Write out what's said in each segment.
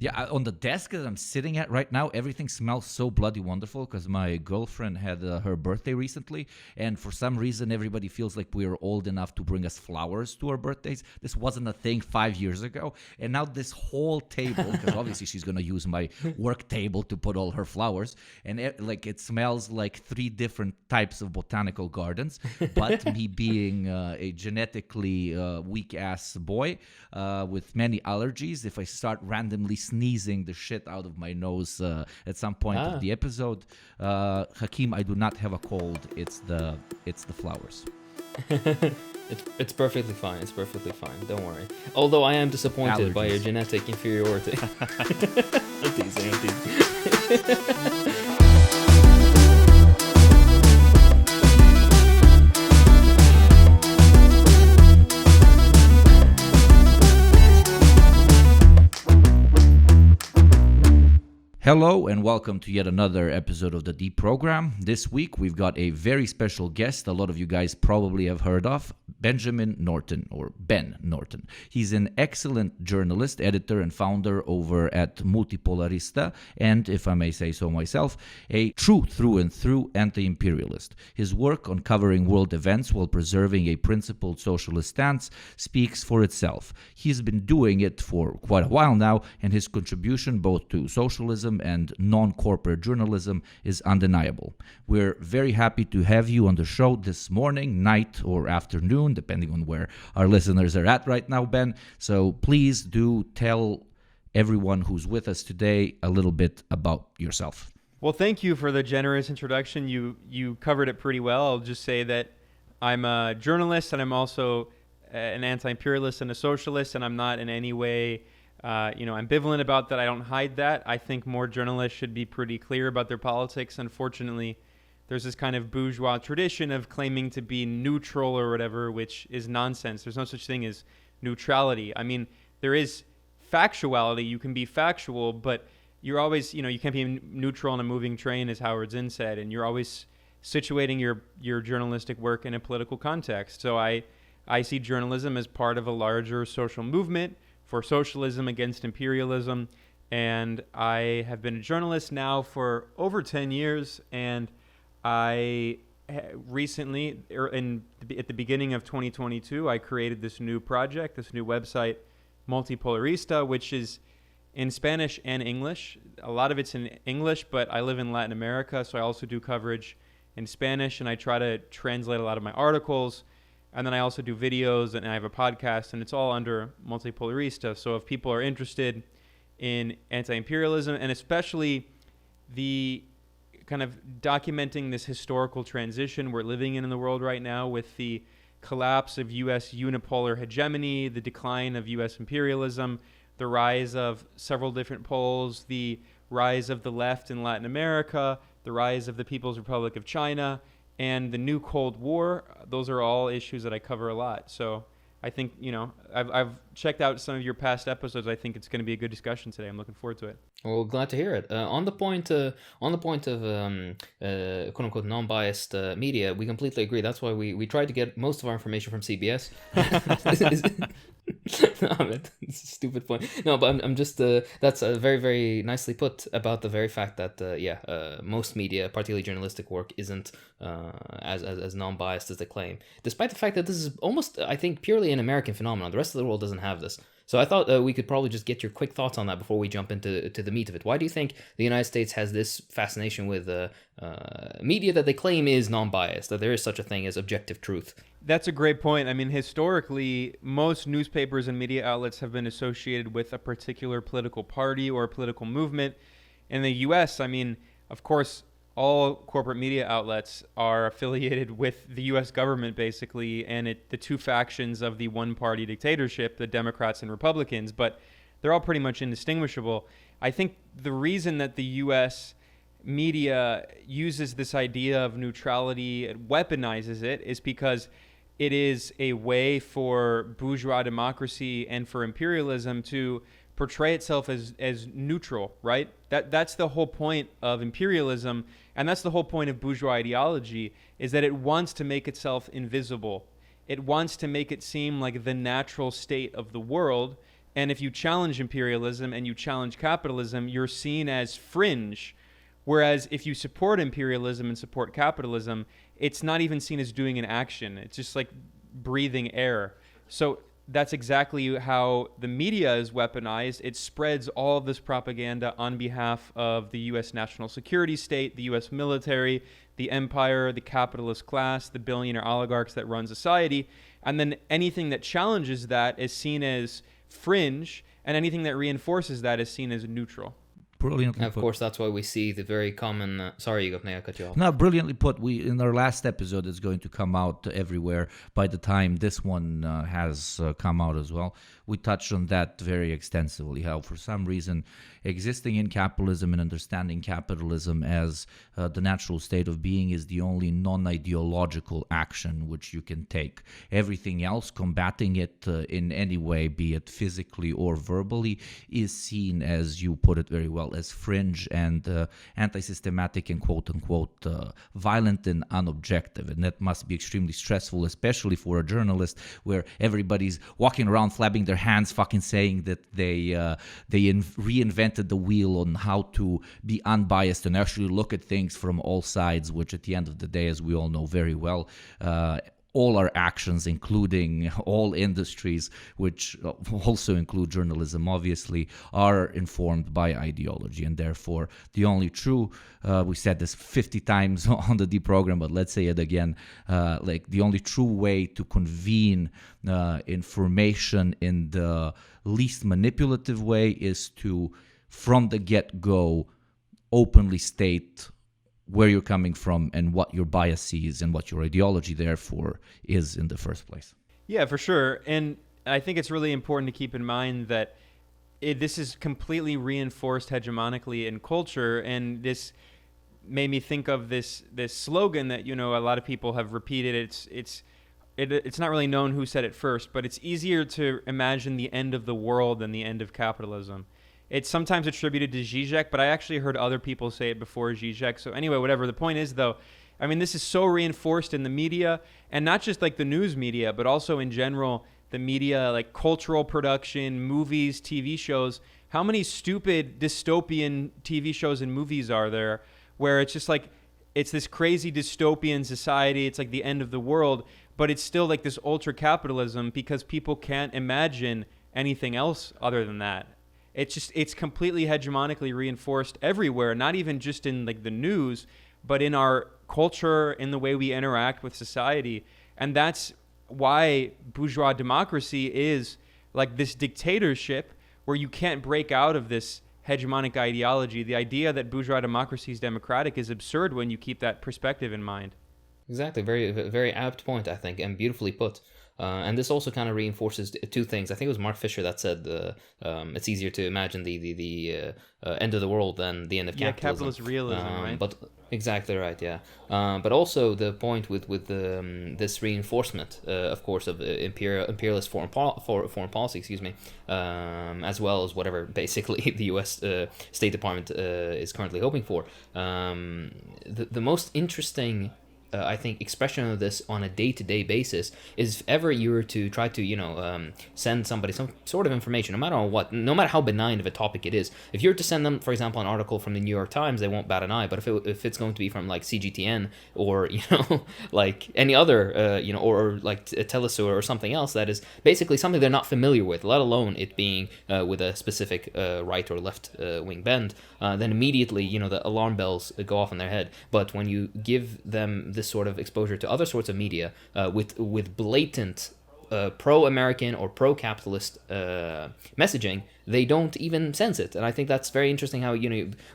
Yeah, on the desk that I'm sitting at right now, everything smells so bloody wonderful because my girlfriend had her birthday recently, and for some reason, everybody feels like we're old enough to bring us flowers to our birthdays. This wasn't a thing 5 years ago, and now this whole table, because obviously she's gonna use my work table to put all her flowers, and it smells like 3 different types of botanical gardens. But me being a genetically weak ass boy with many allergies, if I start randomly sneezing the shit out of my nose at some point of the episode, Hakeem, I do not have a cold. It's the flowers. It's perfectly fine. It's perfectly fine. Don't worry. Although I am disappointed by your genetic inferiority. I'm teasing. Hello and welcome to yet another episode of the Deprogram. This week we've got a very special guest a lot of you guys probably have heard of, Ben Norton. He's an excellent journalist, editor, and founder over at Multipolarista, and, if I may say so myself, a true through and through anti-imperialist. His work on covering world events while preserving a principled socialist stance speaks for itself. He's been doing it for quite a while now, and his contribution both to socialism and non-corporate journalism is undeniable. We're very happy to have you on the show this morning, night, or afternoon, depending on where our listeners are at right now, Ben. So please do tell everyone who's with us today a little bit about yourself. Well, thank you for the generous introduction. You covered it pretty well. I'll just say that I'm a journalist and I'm also an anti-imperialist and a socialist, and I'm not in any way ambivalent about that. I don't hide that. I think more journalists should be pretty clear about their politics. Unfortunately, there's this kind of bourgeois tradition of claiming to be neutral or whatever, which is nonsense. There's no such thing as neutrality. I mean, there is factuality. You can be factual, but you're always, you can't be neutral on a moving train, as Howard Zinn said, and you're always situating your journalistic work in a political context. So I see journalism as part of a larger social movement for socialism against imperialism, and I have been a journalist now for over 10 years, and I recently, at the beginning of 2022, I created this new project, this new website, Multipolarista, which is in Spanish and English. A lot of it's in English, but I live in Latin America, so I also do coverage in Spanish, and I try to translate a lot of my articles. And then I also do videos, and I have a podcast, and it's all under Multipolarista. So if people are interested in anti-imperialism, and especially the kind of documenting this historical transition we're living in the world right now with the collapse of U.S. unipolar hegemony, the decline of U.S. imperialism, the rise of several different poles, the rise of the left in Latin America, the rise of the People's Republic of China, and the new Cold War, those are all issues that I cover a lot. So I think, I've checked out some of your past episodes. I think it's going to be a good discussion today. I'm looking forward to it. Well, glad to hear it. On the point of quote unquote non-biased media, we completely agree. That's why we tried to get most of our information from CBS. No, it's a stupid point. No, but I'm just that's very, very nicely put about the very fact that most media, particularly journalistic work, isn't as non-biased as they claim, despite the fact that this is almost, I think, purely an American phenomenon. The rest of the world doesn't have this. So I thought we could probably just get your quick thoughts on that before we jump into the meat of it. Why do you think the United States has this fascination with media that they claim is non-biased, that there is such a thing as objective truth? That's a great point. I mean, historically, most newspapers and media outlets have been associated with a particular political party or political movement. In the U.S., I mean, of course, all corporate media outlets are affiliated with the U.S. government, basically, and the two factions of the one-party dictatorship, the Democrats and Republicans, but they're all pretty much indistinguishable. I think the reason that the U.S. media uses this idea of neutrality, it weaponizes it, is because it is a way for bourgeois democracy and for imperialism to portray itself as neutral, right? That's the whole point of imperialism, and that's the whole point of bourgeois ideology, is that it wants to make itself invisible. It wants to make it seem like the natural state of the world, And if you challenge imperialism and you challenge capitalism, you're seen as fringe. Whereas if you support imperialism and support capitalism, it's not even seen as doing an action. It's just like breathing air. So that's exactly how the media is weaponized. It spreads all of this propaganda on behalf of the U.S. national security state, the U.S. military, the empire, the capitalist class, the billionaire oligarchs that run society. And then anything that challenges that is seen as fringe, and anything that reinforces that is seen as neutral. Brilliantly Of put. course, that's why we see the very common. Sorry, Igor, I cut you off. No, brilliantly put. We in our last episode is going to come out everywhere by the time this one has come out as well. We touched on that very extensively. How, for some reason, existing in capitalism and understanding capitalism as the natural state of being is the only non-ideological action which you can take. Everything else, combating it in any way, be it physically or verbally, is seen, as you put it very well, as fringe and anti-systematic and quote-unquote violent and unobjective. And that must be extremely stressful, especially for a journalist where everybody's walking around flapping their hands, fucking saying that they reinvented the wheel on how to be unbiased and actually look at things from all sides, which at the end of the day, as we all know very well, all our actions, including all industries, which also include journalism, obviously, are informed by ideology. And therefore, the only true, we said this 50 times on the Deprogram, but let's say it again, like the only true way to convene information in the least manipulative way is to, from the get-go, openly state where you're coming from and what your bias is and what your ideology therefore is in the first place. Yeah, for sure. And I think it's really important to keep in mind that this is completely reinforced hegemonically in culture. And this made me think of this slogan that, a lot of people have repeated. It's not really known who said it first, but it's easier to imagine the end of the world than the end of capitalism. It's sometimes attributed to Zizek, but I actually heard other people say it before Zizek. So anyway, whatever. The point is, though, I mean, this is so reinforced in the media, and not just like the news media, but also in general, the media, like cultural production, movies, TV shows. How many stupid dystopian TV shows and movies are there where it's just like, it's this crazy dystopian society, it's like the end of the world, but it's still like this ultra capitalism because people can't imagine anything else other than that. It's completely hegemonically reinforced everywhere, not even just in like the news, but in our culture, in the way we interact with society. And that's why bourgeois democracy is like this dictatorship where you can't break out of this hegemonic ideology. The idea that bourgeois democracy is democratic is absurd when you keep that perspective in mind. Exactly. Very, very apt point, I think, and beautifully put. And this also kind of reinforces two things. I think it was Mark Fisher that said it's easier to imagine the end of the world than the end of capitalism. Yeah, capitalist realism, right? But exactly right, yeah. But also the point with this reinforcement, of course, of imperialist foreign policy, as well as whatever basically the U.S. State Department is currently hoping for. The most interesting I think expression of this on a day-to-day basis is if ever you were to try to send somebody some sort of information, no matter what, no matter how benign of a topic it is. If you were to send them, for example, an article from the New York Times, they won't bat an eye. But if it's going to be from like CGTN or like any other or like Telesur or something else that is basically something they're not familiar with, let alone it being with a specific right or left wing bend, then immediately the alarm bells go off in their head. But when you give them this sort of exposure to other sorts of media with blatant pro-American or pro-capitalist messaging, they don't even sense it. And I think that's very interesting how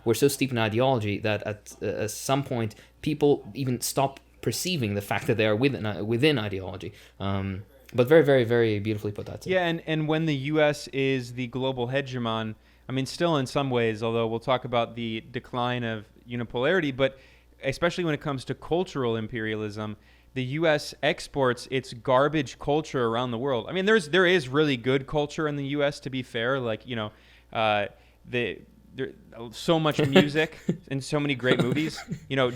we're so steep in ideology that at some point people even stop perceiving the fact that they are within ideology. But very, very, very beautifully put, that. Yeah, and when the U.S. is the global hegemon, I mean, still in some ways, although we'll talk about the decline of unipolarity, but especially when it comes to cultural imperialism, the U.S. exports its garbage culture around the world. I mean, there is really good culture in the U.S., to be fair. Like, there's so much music and so many great movies.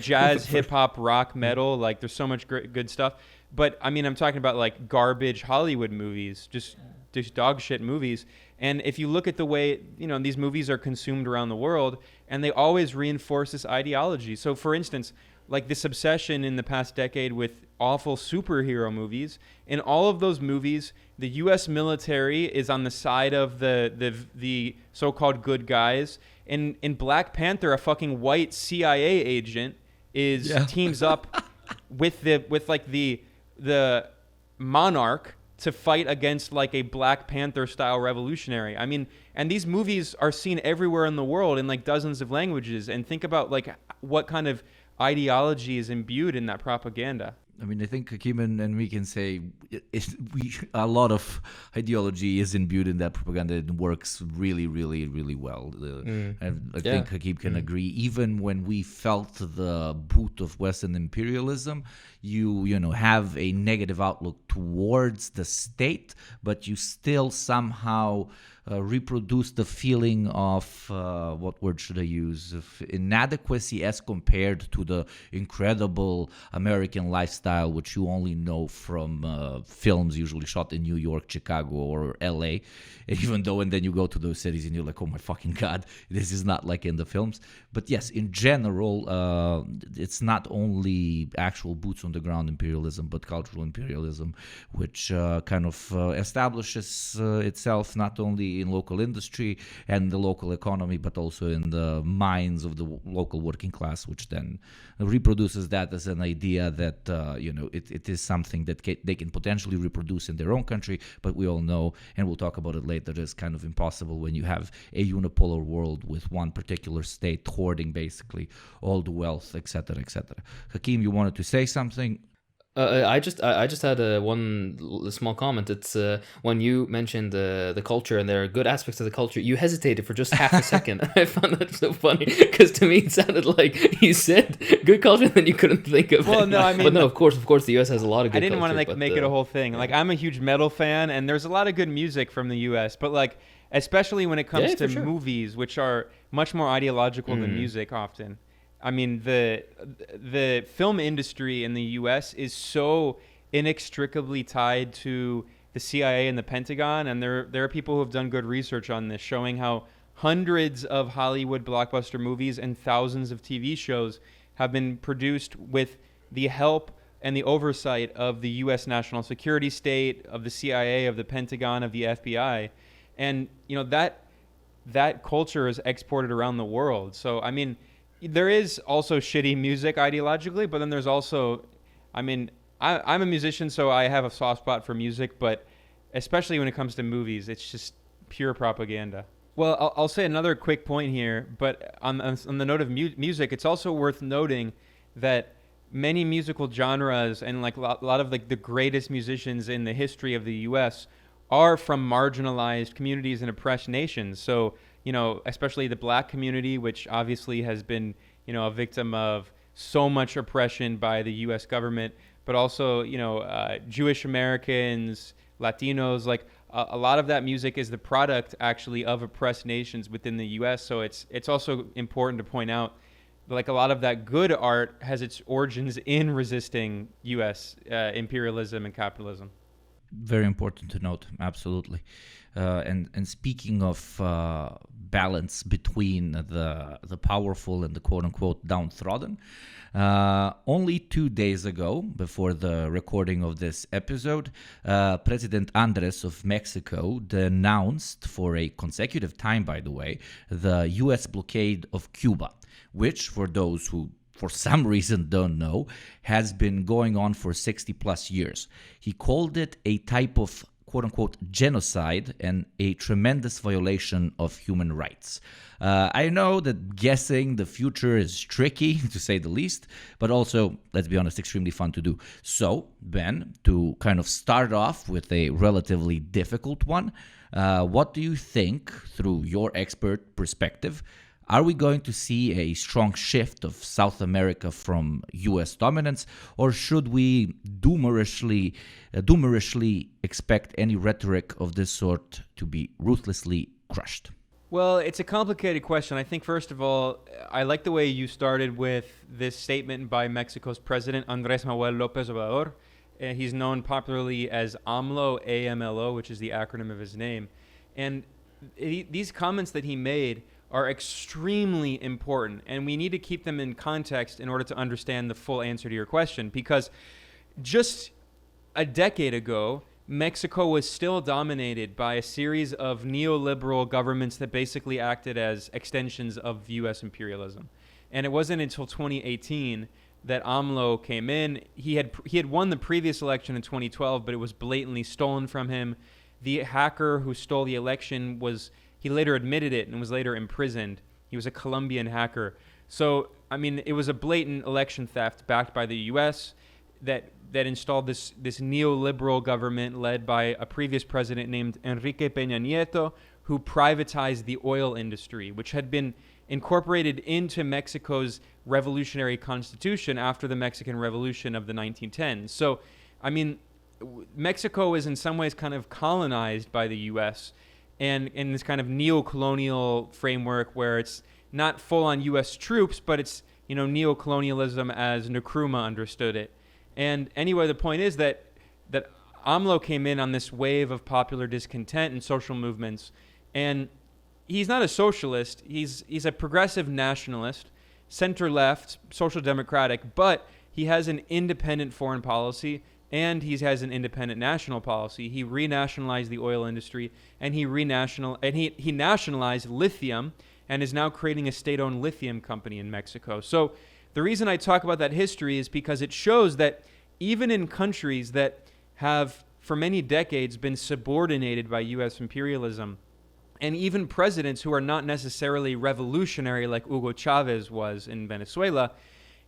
Jazz, hip hop, rock, metal. Like, there's so much good stuff. But I mean, I'm talking about like garbage Hollywood movies, just dog shit movies. And if you look at the way, these movies are consumed around the world, and they always reinforce this ideology. So, for instance, like this obsession in the past decade with awful superhero movies. In all of those movies, the U.S. military is on the side of the so-called good guys. In Black Panther, a fucking white CIA agent teams up with the monarch to fight against like a Black Panther style revolutionary. I mean, and these movies are seen everywhere in the world in like dozens of languages. And think about like what kind of ideology is imbued in that propaganda. I mean, I think Hakim and we can say a lot of ideology is imbued in that propaganda. It works really, really, really well. I think Hakim can agree. Even when we felt the boot of Western imperialism, you have a negative outlook towards the state, but you still somehow reproduce the feeling of what word should I use? Of inadequacy as compared to the incredible American lifestyle, which you only know from films usually shot in New York, Chicago, or LA. Even though, and then you go to those cities and you're like, oh my fucking God, this is not like in the films. But yes, in general, it's not only actual boots on the ground imperialism, but cultural imperialism, which kind of establishes itself not only in local industry and the local economy, but also in the minds of the local working class, which then reproduces that as an idea that it is something that they can potentially reproduce in their own country. But we all know, and we'll talk about it later, is kind of impossible when you have a unipolar world with one particular state hoarding basically all the wealth, etc., etc. Hakim, you wanted to say something? I just had one small comment. It's when you mentioned the culture and there are good aspects of the culture, you hesitated for just half a second. I found that so funny because to me it sounded like you said good culture and then you couldn't think of it. Well, no, I mean, but no, of course, the U.S. has a lot of good. I didn't culture, want to make it a whole thing. Like I'm a huge metal fan, and there's a lot of good music from the U.S. But like, especially when it comes to movies, which are much more ideological than music often. I mean, the film industry in the U.S. is so inextricably tied to the CIA and the Pentagon, and there are people who have done good research on this, showing how hundreds of Hollywood blockbuster movies and thousands of TV shows have been produced with the help and the oversight of the U.S. national security state, of the CIA, of the Pentagon, of the FBI, and that culture is exported around the world. So I mean, there is also shitty music ideologically, but then there's also, I mean, I'm a musician, so I have a soft spot for music, but especially when it comes to movies, it's just pure propaganda. Well, I'll say another quick point here, but on the note of music, it's also worth noting that many musical genres and like a lot of like the greatest musicians in the history of the U.S. are from marginalized communities and oppressed nations. So, especially the Black community, which obviously has been, a victim of so much oppression by the U.S. government, but also, Jewish Americans, Latinos, like a lot of that music is the product actually of oppressed nations within the U.S. So it's also important to point out, like a lot of that good art has its origins in resisting U.S. Imperialism and capitalism. Very important to note, absolutely. And speaking of balance between the powerful and the quote-unquote downtrodden, only 2 days ago, before the recording of this episode, President Andres of Mexico denounced for a consecutive time, by the way, the U.S. blockade of Cuba, which, for those who for some reason don't know, has been going on for 60 plus years. He called it a type of quote-unquote genocide and a tremendous violation of human rights. I know that guessing the future is tricky, to say the least, but also, let's be honest, extremely fun to do. So, Ben, to kind of start off with a relatively difficult one, what do you think, through your expert perspective, are we going to see a strong shift of South America from U.S. dominance, or should we doomerishly expect any rhetoric of this sort to be ruthlessly crushed? Well, it's a complicated question. I think, first of all, I like the way you started with this statement by Mexico's president, Andrés Manuel López Obrador. He's known popularly as AMLO, AMLO, which is the acronym of his name. And these comments that he made are extremely important, and we need to keep them in context in order to understand the full answer to your question. Because just a decade ago, Mexico was still dominated by a series of neoliberal governments that basically acted as extensions of U.S. imperialism. And it wasn't until 2018 that AMLO came in. He had won the previous election in 2012, but it was blatantly stolen from him. The hacker who stole the election he later admitted it and was later imprisoned. He was a Colombian hacker. So, I mean, it was a blatant election theft backed by the U.S. that installed this neoliberal government led by a previous president named Enrique Peña Nieto, who privatized the oil industry, which had been incorporated into Mexico's revolutionary constitution after the Mexican Revolution of the 1910s. So, I mean, Mexico is in some ways kind of colonized by the U.S., and in this kind of neo-colonial framework where it's not full-on U.S. troops, but it's, neo-colonialism as Nkrumah understood it. And anyway, the point is that AMLO came in on this wave of popular discontent and social movements, and he's not a socialist. He's a progressive nationalist, center-left, social democratic, but he has an independent foreign policy, and he has an independent national policy. He renationalized the oil industry, and he nationalized lithium, and is now creating a state-owned lithium company in Mexico. So the reason I talk about that history is because it shows that even in countries that have for many decades been subordinated by U.S. imperialism, and even presidents who are not necessarily revolutionary like Hugo Chavez was in Venezuela,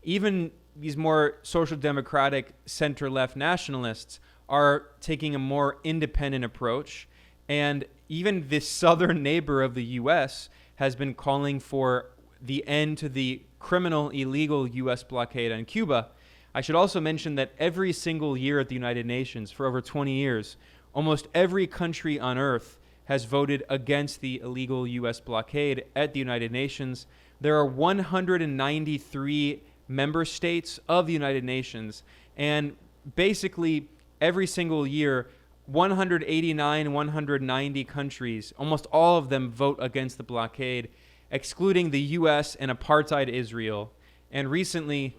even these more social democratic center-left nationalists are taking a more independent approach. And even this southern neighbor of the U.S. has been calling for the end to the criminal, illegal U.S. blockade on Cuba. I should also mention that every single year at the United Nations for over 20 years, almost every country on earth has voted against the illegal U.S. blockade at the United Nations. There are 193 member states of the United Nations, and basically every single year, 189, 190 countries, almost all of them vote against the blockade, excluding the U.S. and apartheid Israel. And recently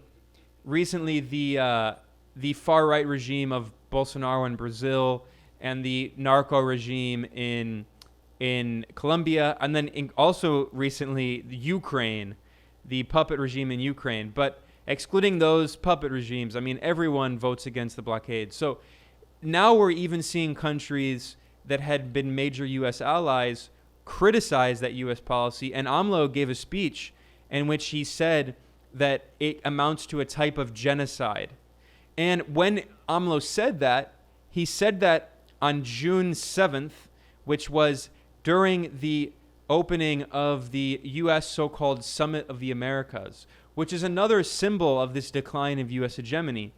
the far-right regime of Bolsonaro in Brazil and the narco regime in Colombia, and then also recently Ukraine, the puppet regime in Ukraine. But excluding those puppet regimes, I mean, everyone votes against the blockade. So now we're even seeing countries that had been major U.S. allies criticize that U.S. policy. And AMLO gave a speech in which he said that it amounts to a type of genocide. And when AMLO said that, he said that on June 7th, which was during the opening of the U.S. so-called Summit of the Americas, which is another symbol of this decline of U.S. hegemony.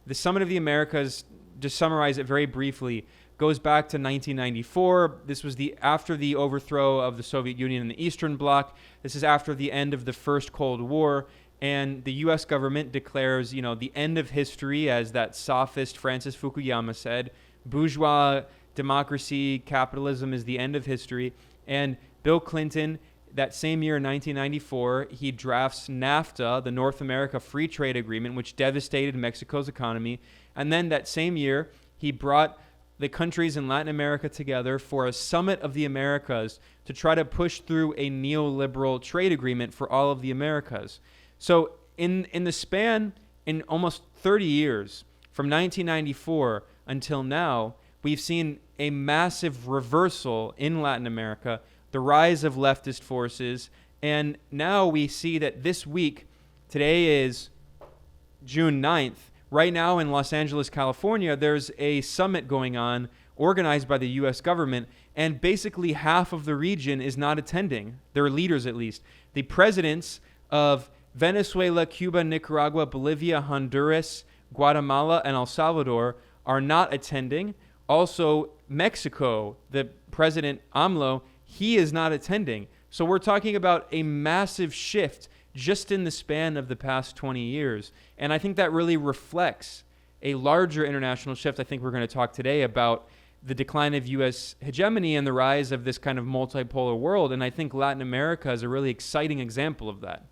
The Summit of the Americas, to summarize it very briefly, goes back to 1994. This was after the overthrow of the Soviet Union and the Eastern Bloc. This is after the end of the First Cold War. And the U.S. government declares, the end of history, as that sophist Francis Fukuyama said. Bourgeois democracy, capitalism is the end of history. And Bill Clinton, that same year in 1994, he drafts NAFTA, the North America Free Trade Agreement, which devastated Mexico's economy. And then that same year, he brought the countries in Latin America together for a Summit of the Americas to try to push through a neoliberal trade agreement for all of the Americas. So in the span, in almost 30 years, from 1994 until now, we've seen a massive reversal in Latin America, the rise of leftist forces, and now we see that this week, today is June 9th, right now in Los Angeles, California, there's a summit going on organized by the U.S. government, and basically half of the region is not attending, their leaders at least. The presidents of Venezuela, Cuba, Nicaragua, Bolivia, Honduras, Guatemala, and El Salvador are not attending. Also, Mexico, the president AMLO, he is not attending. So we're talking about a massive shift just in the span of the past 20 years. And I think that really reflects a larger international shift. I think we're going to talk today about the decline of U.S. hegemony and the rise of this kind of multipolar world. And I think Latin America is a really exciting example of that.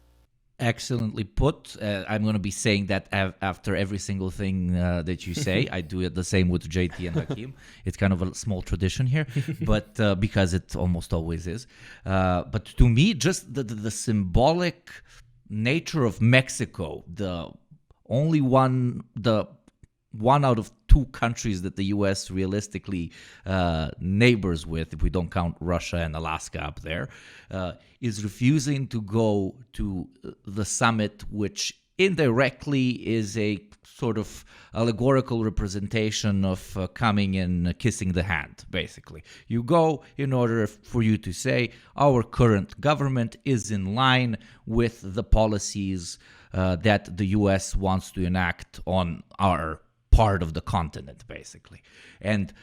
Excellently put. I'm going to be saying that after every single thing that you say. I do it the same with JT and Hakeem. It's kind of a small tradition here, but because it almost always is. But to me, just the symbolic nature of Mexico, the one out of two countries that the U.S. realistically neighbors with, if we don't count Russia and Alaska up there, is refusing to go to the summit, which indirectly is a sort of allegorical representation of coming and kissing the hand, basically. You go in order for you to say, our current government is in line with the policies that the U.S. wants to enact on our part of the continent, basically. And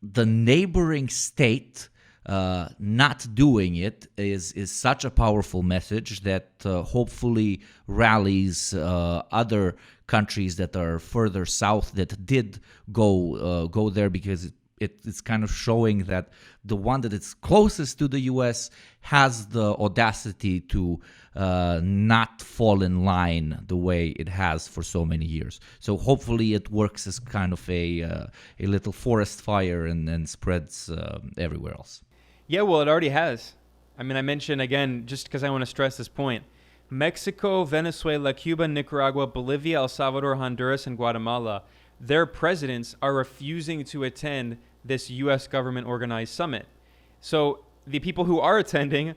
the neighboring state not doing it is such a powerful message that hopefully rallies other countries that are further south that did go there, because it's kind of showing that the one that is closest to the U.S. has the audacity to not fall in line the way it has for so many years. So hopefully it works as kind of a little forest fire and spreads everywhere else. Yeah, well, it already has. I mean, I mentioned, again, just because I want to stress this point, Mexico, Venezuela, Cuba, Nicaragua, Bolivia, El Salvador, Honduras, and Guatemala, their presidents are refusing to attend this U.S. government-organized summit. So the people who are attending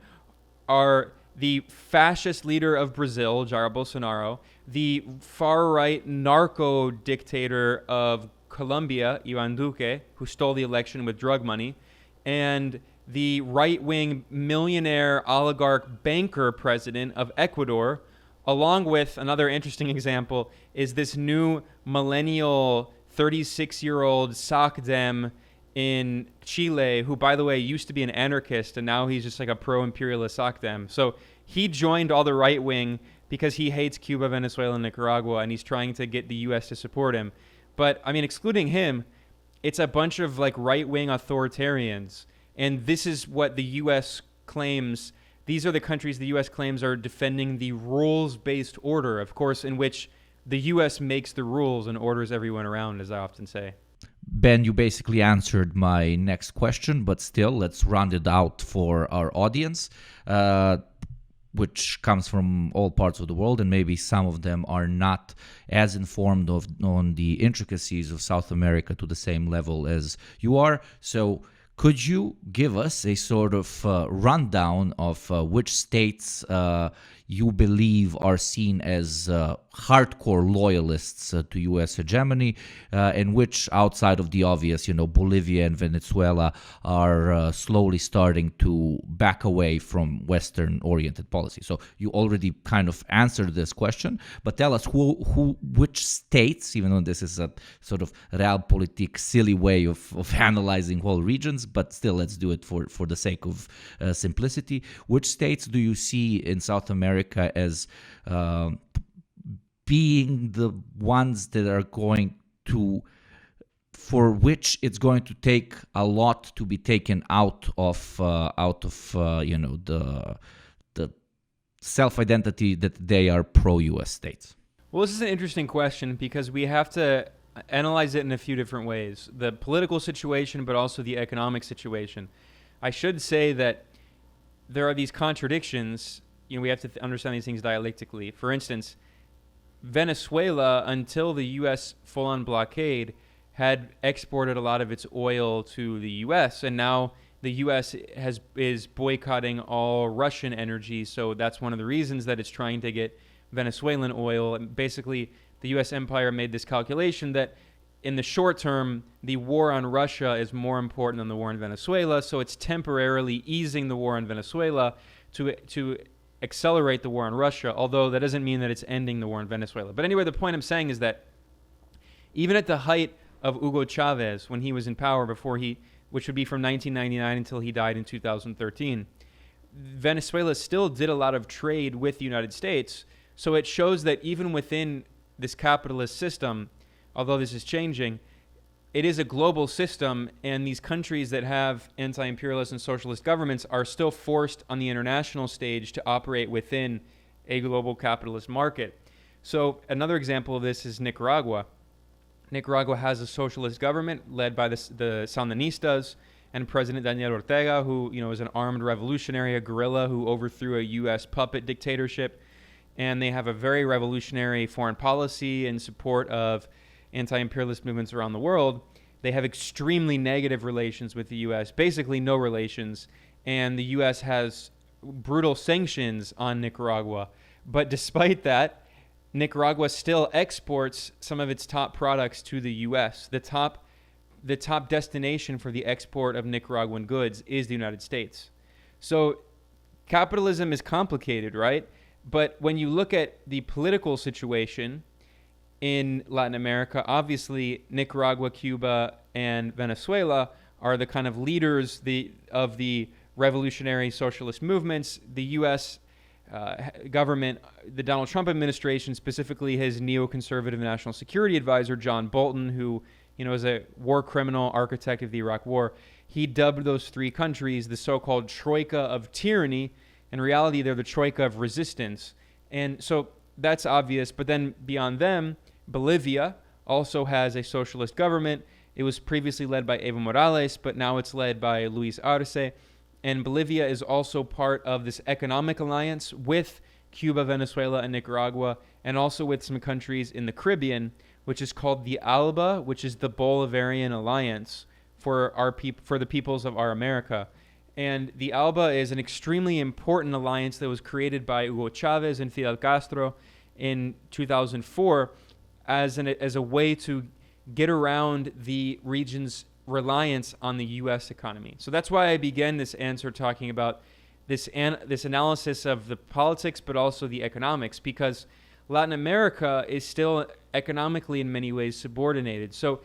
are the fascist leader of Brazil, Jair Bolsonaro, the far-right narco dictator of Colombia, Ivan Duque, who stole the election with drug money, and the right-wing millionaire oligarch banker president of Ecuador, along with another interesting example is this new millennial 36-year-old SOCDEM in Chile, who, by the way, used to be an anarchist, and now he's just like a pro-imperialist SOCDEM. So he joined all the right-wing because he hates Cuba, Venezuela, and Nicaragua, and he's trying to get the U.S. to support him. But, I mean, excluding him, it's a bunch of like right-wing authoritarians. And this is what the U.S. claims. These are the countries the U.S. claims are defending the rules-based order, of course, in which the U.S. makes the rules and orders everyone around, as I often say. Ben, you basically answered my next question, but still, let's round it out for our audience, which comes from all parts of the world, and maybe some of them are not as informed on the intricacies of South America to the same level as you are. So could you give us a sort of rundown of which states you believe are seen as hardcore loyalists to U.S. hegemony, and which, outside of the obvious, Bolivia and Venezuela, are slowly starting to back away from Western-oriented policy? So you already kind of answered this question, but tell us which states, even though this is a sort of realpolitik silly way of analyzing whole regions, but still let's do it for the sake of simplicity. Which states do you see in South America as being the ones that are going to, for which it's going to take a lot to be taken out of the self-identity that they are pro-U.S. states? Well, this is an interesting question because we have to analyze it in a few different ways. The political situation, but also the economic situation. I should say that there are these contradictions. We have to understand these things dialectically. For instance, Venezuela, until the U.S. full-on blockade, had exported a lot of its oil to the U.S., and now the U.S. is boycotting all Russian energy, so that's one of the reasons that it's trying to get Venezuelan oil. And basically, the U.S. empire made this calculation that in the short term, the war on Russia is more important than the war in Venezuela, so it's temporarily easing the war in Venezuela to accelerate the war on Russia, although that doesn't mean that it's ending the war in Venezuela. But anyway, the point I'm saying is that even at the height of Hugo Chavez, when he was in power which would be from 1999 until he died in 2013, Venezuela still did a lot of trade with the United States. So it shows that even within this capitalist system, although this is changing, it is a global system, and these countries that have anti-imperialist and socialist governments are still forced on the international stage to operate within a global capitalist market. So another example of this is Nicaragua. Nicaragua has a socialist government led by the Sandinistas and President Daniel Ortega, who is an armed revolutionary, a guerrilla who overthrew a U.S. puppet dictatorship. And they have a very revolutionary foreign policy in support of anti-imperialist movements around the world. They have extremely negative relations with the U.S., basically no relations. And the U.S. has brutal sanctions on Nicaragua. But despite that, Nicaragua still exports some of its top products to the U.S. The top destination for the export of Nicaraguan goods is the United States. So capitalism is complicated, right? But when you look at the political situation in Latin America, obviously Nicaragua, Cuba, and Venezuela are the kind of leaders of the revolutionary socialist movements. The U.S. Government, the Donald Trump administration, specifically his neoconservative national security advisor, John Bolton, who is a war criminal architect of the Iraq War, he dubbed those three countries the so-called troika of tyranny. In reality, they're the troika of resistance. And so that's obvious. But then beyond them, Bolivia also has a socialist government. It was previously led by Evo Morales, but now it's led by Luis Arce. And Bolivia is also part of this economic alliance with Cuba, Venezuela, and Nicaragua, and also with some countries in the Caribbean, which is called the ALBA, which is the Bolivarian Alliance for the peoples of our America. And the ALBA is an extremely important alliance that was created by Hugo Chavez and Fidel Castro in 2004 as a way to get around the region's reliance on the U.S. economy. So that's why I began this answer talking about this analysis of the politics, but also the economics, because Latin America is still economically in many ways subordinated. So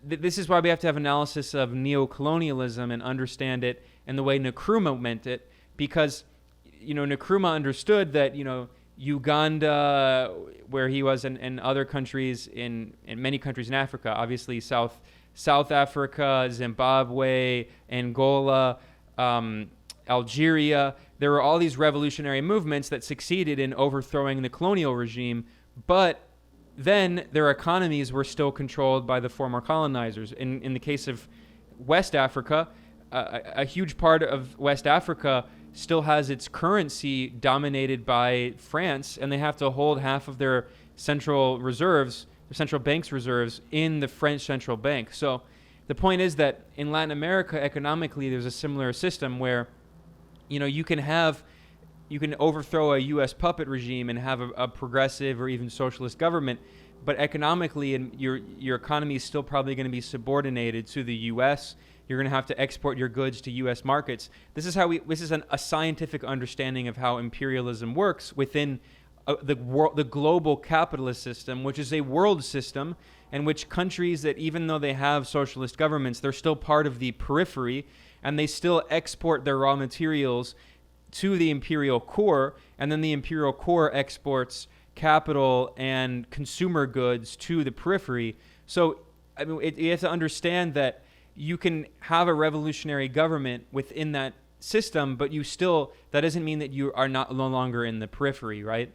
this is why we have to have analysis of neocolonialism and understand it and the way Nkrumah meant it, because Nkrumah understood that Uganda, where he was, and other countries in many countries in Africa, obviously South Africa, Zimbabwe, Angola, Algeria. There were all these revolutionary movements that succeeded in overthrowing the colonial regime, but then their economies were still controlled by the former colonizers. In the case of West Africa, a huge part of West Africa still has its currency dominated by France, and they have to hold half of their central reserves, the central bank's reserves, in the French central bank. So the point is that in Latin America, economically, there's a similar system where you can overthrow a U.S. puppet regime and have a progressive or even socialist government, but economically, and your economy is still probably going to be subordinated to the U.S. You're going to have to export your goods to U.S. markets. This is a scientific understanding of how imperialism works within the global capitalist system, which is a world system in which countries that, even though they have socialist governments, they're still part of the periphery, and they still export their raw materials to the imperial core, and then the imperial core exports capital and consumer goods to the periphery. So you have to understand that you can have a revolutionary government within that system, but that doesn't mean that you are no longer in the periphery, right?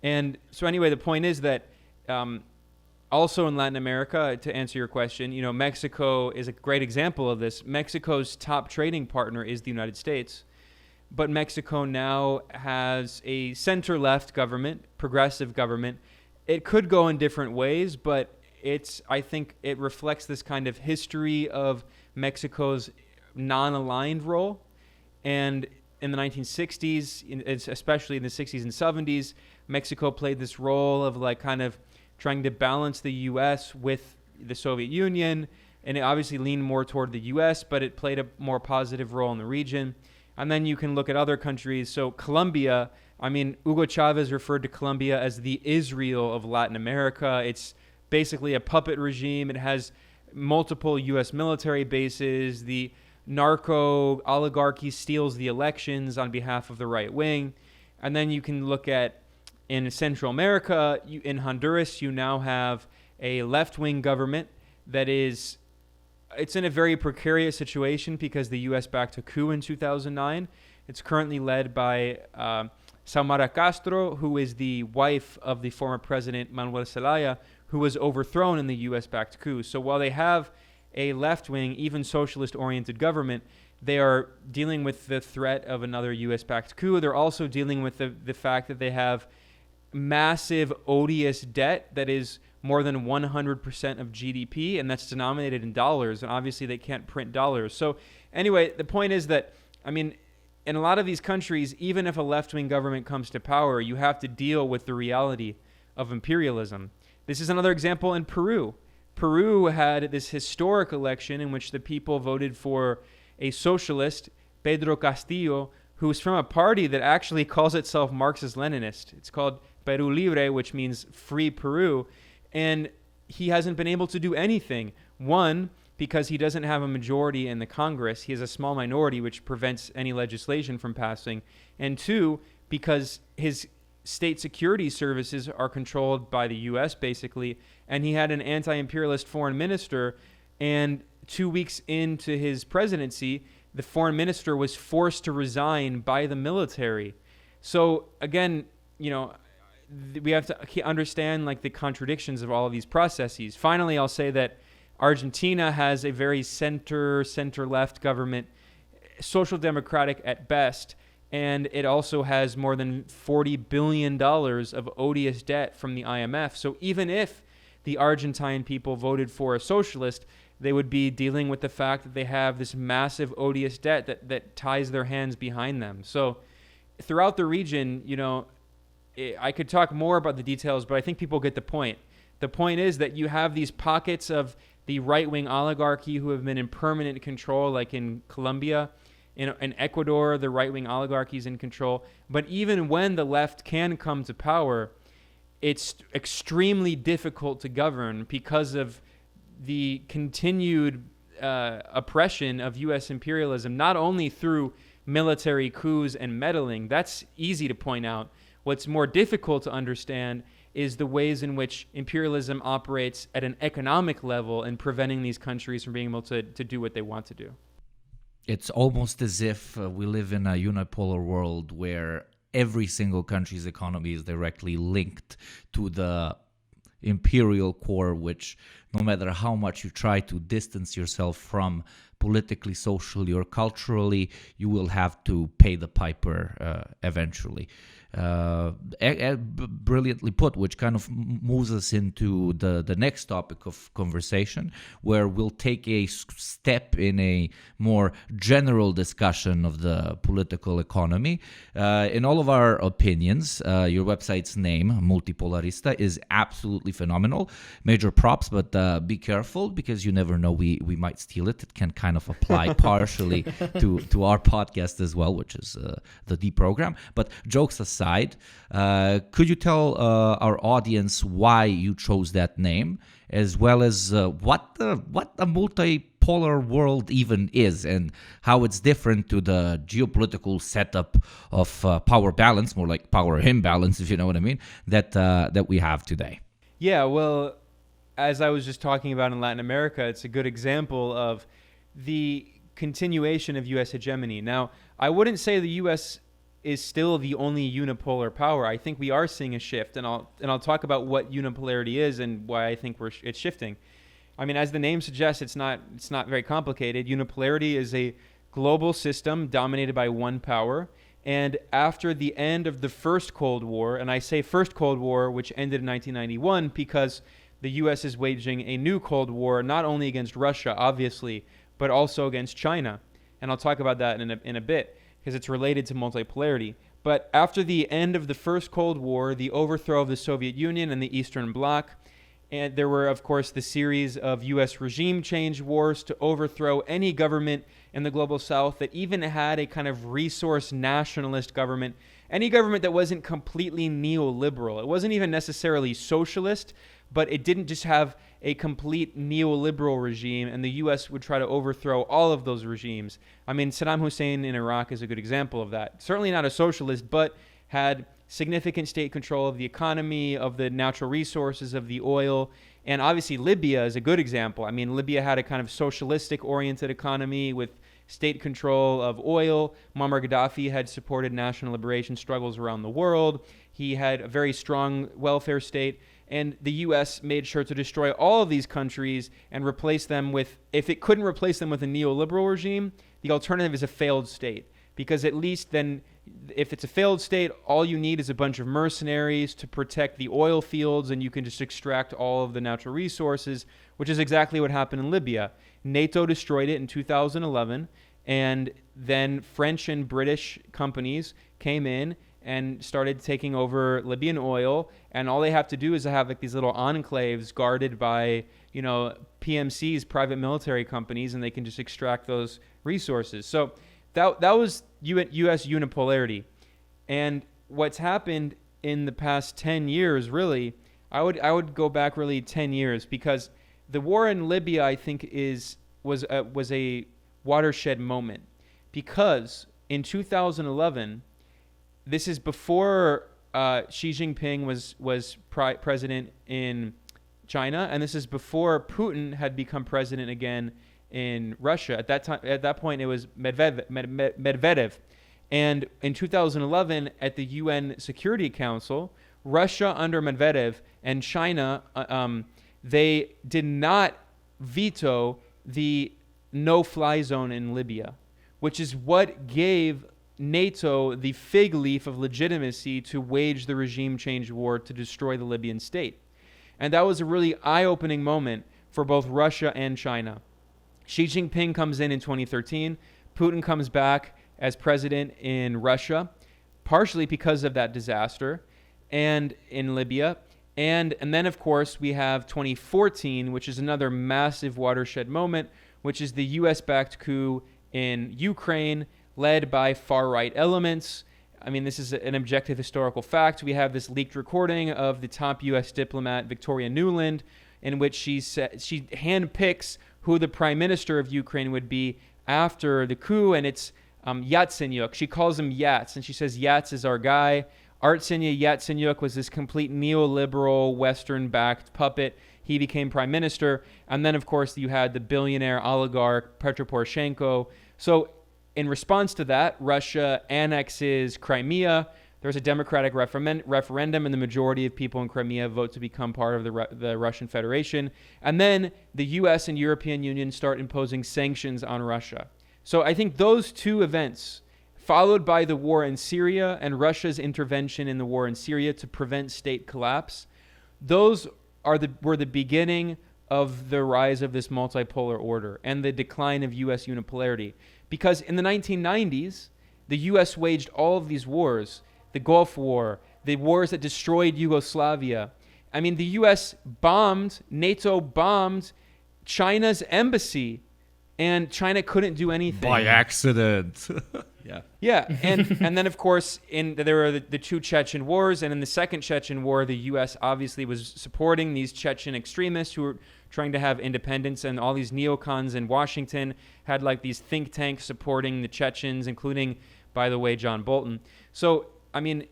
And so anyway, the point is that also in Latin America, to answer your question, Mexico is a great example of this. Mexico's top trading partner is the United States, but Mexico now has a center-left government, progressive government. It could go in different ways, but I think it reflects this kind of history of Mexico's non-aligned role. And in the 1960s, especially in the 60s and 70s, Mexico played this role of kind of trying to balance the U.S. with the Soviet Union, and it obviously leaned more toward the U.S., but it played a more positive role in the region. And then you can look at other countries. So Colombia, Hugo Chavez referred to Colombia as the Israel of Latin America. It's basically a puppet regime. It has multiple U.S. military bases. The narco oligarchy steals the elections on behalf of the right wing. And then you can look at, in Central America, in Honduras, you now have a left-wing government that is it's in a very precarious situation because the U.S. backed a coup in 2009. It's currently led by Xiomara Castro, who is the wife of the former president Manuel Zelaya, who was overthrown in the U.S.-backed coup. So while they have a left-wing, even socialist-oriented government, they are dealing with the threat of another U.S.-backed coup. They're also dealing with the fact that they have massive, odious debt that is more than 100% of GDP, and that's denominated in dollars, and obviously they can't print dollars. So anyway, the point is that, I mean, in a lot of these countries, even if a left-wing government comes to power, you have to deal with the reality of imperialism. This is another example in Peru. Peru had this historic election in which the people voted for a socialist, Pedro Castillo, who is from a party that actually calls itself Marxist-Leninist. It's called Peru Libre, which means Free Peru. And he hasn't been able to do anything. One, because he doesn't have a majority in the Congress. He has a small minority, which prevents any legislation from passing. And two, because his state security services are controlled by the U.S., basically. And he had an anti-imperialist foreign minister. And 2 weeks into his presidency, the foreign minister was forced to resign by the military. So, again, you know, we have to understand like the contradictions of all of these processes. Finally, I'll say that Argentina has a very center-left government, social democratic at best, and it also has more than $40 billion of odious debt from the IMF. So even if the Argentine people voted for a socialist, they would be dealing with the fact that they have this massive odious debt that ties their hands behind them. So throughout the region, you know, I could talk more about the details, but I think people get the point. The point is that you have these pockets of the right-wing oligarchy who have been in permanent control, like in Colombia. In Ecuador, the right-wing oligarchy is in control. But even when the left can come to power, it's extremely difficult to govern because of the continued oppression of U.S. imperialism, not only through military coups and meddling. That's easy to point out. What's more difficult to understand is the ways in which imperialism operates at an economic level and preventing these countries from being able to do what they want to do. It's almost as if we live in a unipolar world where every single country's economy is directly linked to the imperial core, which no matter how much you try to distance yourself from politically, socially, or culturally, you will have to pay the piper eventually. Brilliantly put, which kind of moves us into the next topic of conversation, where we'll take a step in a more general discussion of the political economy. In all of our opinions, your website's name, Multipolarista, is absolutely phenomenal. Major props, but be careful because you never know, we might steal it. It can kind of apply partially to our podcast as well, which is the Deprogram. But jokes aside, could you tell our audience why you chose that name, as well as what a multipolar world even is and how it's different to the geopolitical setup of power balance, more like power imbalance, if you know what I mean, that we have today? Yeah, well, as I was just talking about in Latin America, it's a good example of the continuation of U.S. hegemony. Now, I wouldn't say the U.S. is still the only unipolar power. I think we are seeing a shift, and I'll talk about what unipolarity is and why I think it's shifting. I mean, as the name suggests, it's not very complicated. Unipolarity is a global system dominated by one power. And after the end of the first Cold War, and I say first Cold War, which ended in 1991, because the U.S. is waging a new Cold War, not only against Russia, obviously, but also against China. And I'll talk about that in a bit, because it's related to multipolarity. But after the end of the first Cold War, the overthrow of the Soviet Union and the Eastern Bloc, and there were, of course, the series of U.S. regime change wars to overthrow any government in the global south that even had a kind of resource nationalist government, any government that wasn't completely neoliberal. It wasn't even necessarily socialist, but it didn't just have a complete neoliberal regime, and the U.S. would try to overthrow all of those regimes. I mean, Saddam Hussein in Iraq is a good example of that. Certainly not a socialist, but had significant state control of the economy, of the natural resources, of the oil. And obviously Libya is a good example. I mean, Libya had a kind of socialistic oriented economy with state control of oil. Muammar Gaddafi had supported national liberation struggles around the world. He had a very strong welfare state. And the U.S. made sure to destroy all of these countries and replace them with, if it couldn't replace them with a neoliberal regime, the alternative is a failed state. Because at least then, if it's a failed state, all you need is a bunch of mercenaries to protect the oil fields, and you can just extract all of the natural resources, which is exactly what happened in Libya. NATO destroyed it in 2011, and then French and British companies came in and started taking over Libyan oil, and all they have to do is have like these little enclaves guarded by, PMCs, private military companies, and they can just extract those resources. So that was U.S. unipolarity. And what's happened in the past 10 years, really, I would go back really 10 years, because the war in Libya, I think, was a watershed moment, because in 2011, this is before Xi Jinping was president in China, and this is before Putin had become president again in Russia. At that point, it was Medvedev. And in 2011, at the UN Security Council, Russia under Medvedev and China, they did not veto the no-fly zone in Libya, which is what gave NATO the fig leaf of legitimacy to wage the regime change war to destroy the Libyan state. And that was a really eye-opening moment for both Russia and China. Xi Jinping comes in 2013. Putin comes back as president in Russia, partially because of that disaster, and in Libya. And then, of course, we have 2014, which is another massive watershed moment, which is the U.S.-backed coup in Ukraine, led by far-right elements. I mean, this is an objective historical fact. We have this leaked recording of the top U.S. diplomat, Victoria Nuland, in which she handpicks who the prime minister of Ukraine would be after the coup, and it's Yatsenyuk. She calls him Yats, and she says, Yats is our guy. Artsenya Yatsenyuk was this complete neoliberal, Western-backed puppet. He became prime minister. And then, of course, you had the billionaire oligarch Petro Poroshenko. So in response to that, Russia annexes Crimea. There's a democratic referendum, and the majority of people in Crimea vote to become part of the Russian Federation. And then the U.S. and European Union start imposing sanctions on Russia. So I think those two events, followed by the war in Syria and Russia's intervention in the war in Syria to prevent state collapse, those were the beginning of the rise of this multipolar order and the decline of U.S. unipolarity. Because in the 1990s, the U.S. waged all of these wars, the Gulf War, the wars that destroyed Yugoslavia. I mean, the U.S. NATO bombed China's embassy, and China couldn't do anything. By accident. Yeah, and then, of course, there were the two Chechen wars, and in the second Chechen war, the U.S. obviously was supporting these Chechen extremists who were trying to have independence, and all these neocons in Washington had like these think tanks supporting the Chechens, including, by the way, John Bolton. So, I mean,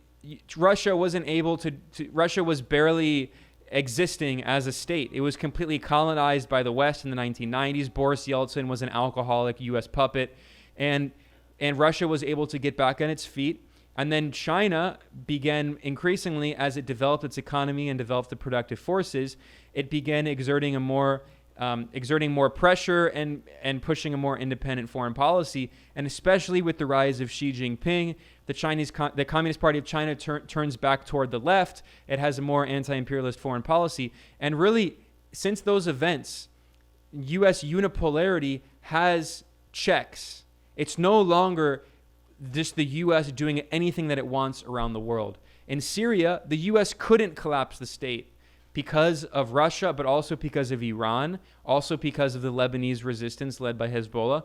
Russia wasn't able to Russia was barely existing as a state. It was completely colonized by the West in the 1990s. Boris Yeltsin was an alcoholic U.S. puppet, and Russia was able to get back on its feet. And then China began increasingly, as it developed its economy and developed the productive forces, it began exerting more pressure and pushing a more independent foreign policy. And especially with the rise of Xi Jinping, the Communist Party of China turns back toward the left. It has a more anti-imperialist foreign policy. And really, since those events, U.S. unipolarity has checks. It's no longer just the U.S. doing anything that it wants around the world. In Syria, the U.S. couldn't collapse the state because of Russia, but also because of Iran, also because of the Lebanese resistance led by Hezbollah,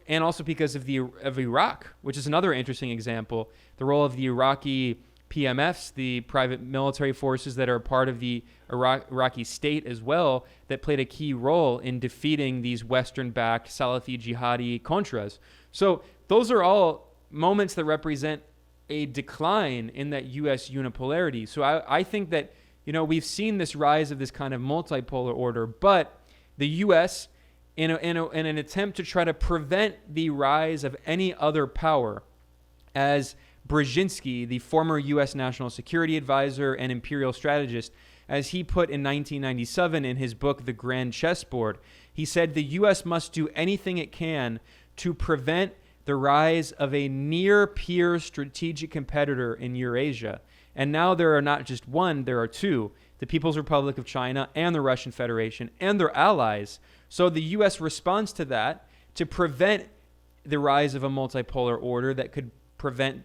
and also because of Iraq, which is another interesting example. The role of the Iraqi PMFs, the private military forces that are part of the Iraqi state as well, that played a key role in defeating these Western-backed Salafi jihadi Contras. So those are all moments that represent a decline in that U.S. unipolarity. So I think that, we've seen this rise of this kind of multipolar order, but the U.S., in an attempt to try to prevent the rise of any other power, as Brzezinski, the former U.S. National Security Advisor and imperial strategist, as he put in 1997 in his book, The Grand Chessboard, he said the U.S. must do anything it can to prevent the rise of a near-peer strategic competitor in Eurasia. And now there are not just one, there are two, the People's Republic of China and the Russian Federation and their allies. So the U.S. responds to that to prevent the rise of a multipolar order that could prevent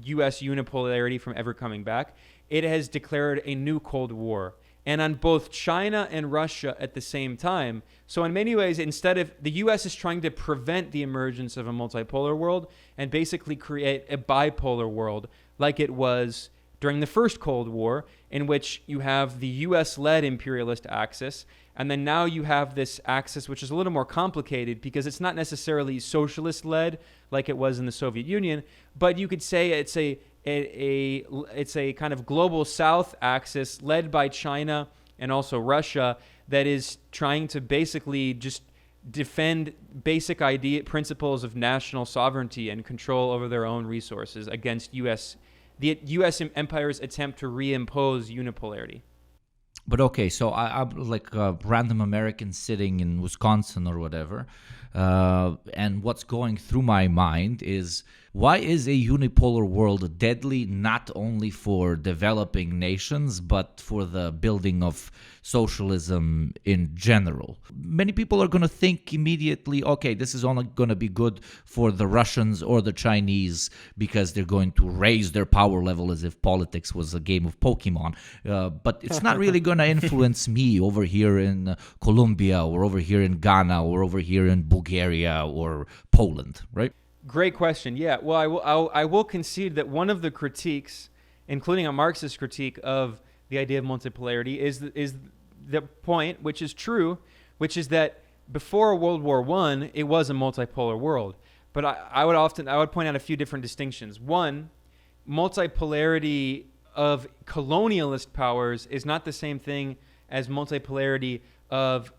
U.S. unipolarity from ever coming back. It has declared a new Cold War, and on both China and Russia at the same time. So in many ways, instead of the U.S. is trying to prevent the emergence of a multipolar world and basically create a bipolar world like it was during the first Cold War, in which you have the U.S.-led imperialist axis, and then now you have this axis which is a little more complicated because it's not necessarily socialist-led like it was in the Soviet Union, but you could say it's a kind of global South axis led by China and also Russia that is trying to basically just defend basic principles of national sovereignty and control over their own resources against the U.S. empire's attempt to reimpose unipolarity. But okay, so I'm like a random American sitting in Wisconsin or whatever, and what's going through my mind is, why is a unipolar world deadly not only for developing nations, but for the building of socialism in general? Many people are going to think immediately, okay, this is only going to be good for the Russians or the Chinese because they're going to raise their power level as if politics was a game of Pokemon. But it's not really going to influence me over here in Colombia or over here in Ghana or over here in Bulgaria or Poland, right? Great question. Yeah, well, I will concede that one of the critiques, including a Marxist critique of the idea of multipolarity, is the point, which is true, which is that before World War I, it was a multipolar world. But I would point out a few different distinctions. One, multipolarity of colonialist powers is not the same thing as multipolarity of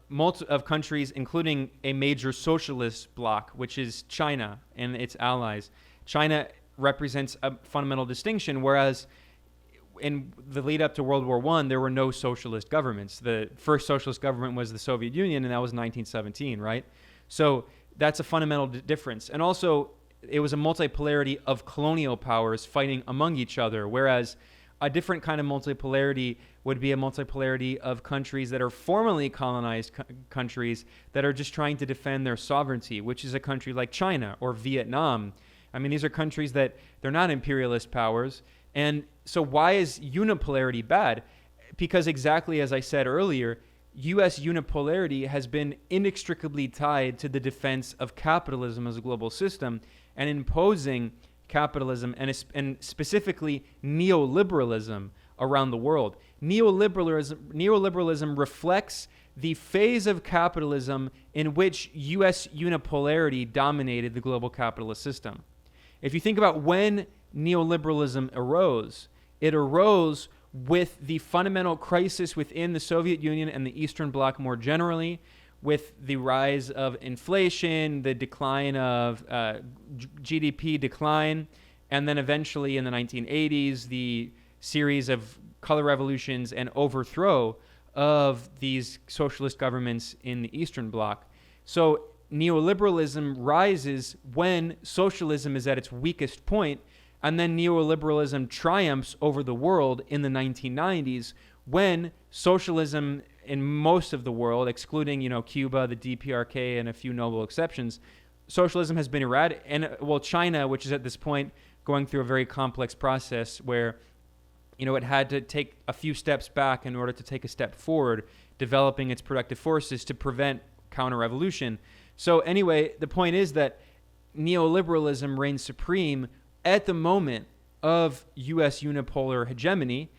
countries, including a major socialist bloc, which is China and its allies. China represents a fundamental distinction, whereas in the lead up to World War I, there were no socialist governments. The first socialist government was the Soviet Union, and that was 1917, right? So that's a fundamental difference. And also, it was a multipolarity of colonial powers fighting among each other, whereas a different kind of multipolarity would be a multipolarity of countries that are formerly colonized countries that are just trying to defend their sovereignty, which is a country like China or Vietnam. I mean, these are countries that they're not imperialist powers. And so why is unipolarity bad? Because exactly as I said earlier, U.S. unipolarity has been inextricably tied to the defense of capitalism as a global system and imposing capitalism and specifically neoliberalism around the world. Neoliberalism reflects the phase of capitalism in which U.S. unipolarity dominated the global capitalist system. If you think about when neoliberalism arose, it arose with the fundamental crisis within the Soviet Union and the Eastern Bloc more generally, with the rise of inflation, the decline of GDP decline, and then eventually in the 1980s, the series of color revolutions and overthrow of these socialist governments in the Eastern Bloc. So neoliberalism rises when socialism is at its weakest point, and then neoliberalism triumphs over the world in the 1990s when socialism in most of the world, excluding, Cuba, the DPRK, and a few notable exceptions, socialism has been eradicated. And, China, which is at this point going through a very complex process where, it had to take a few steps back in order to take a step forward, developing its productive forces to prevent counter-revolution. So anyway, the point is that neoliberalism reigns supreme at the moment of U.S. unipolar hegemony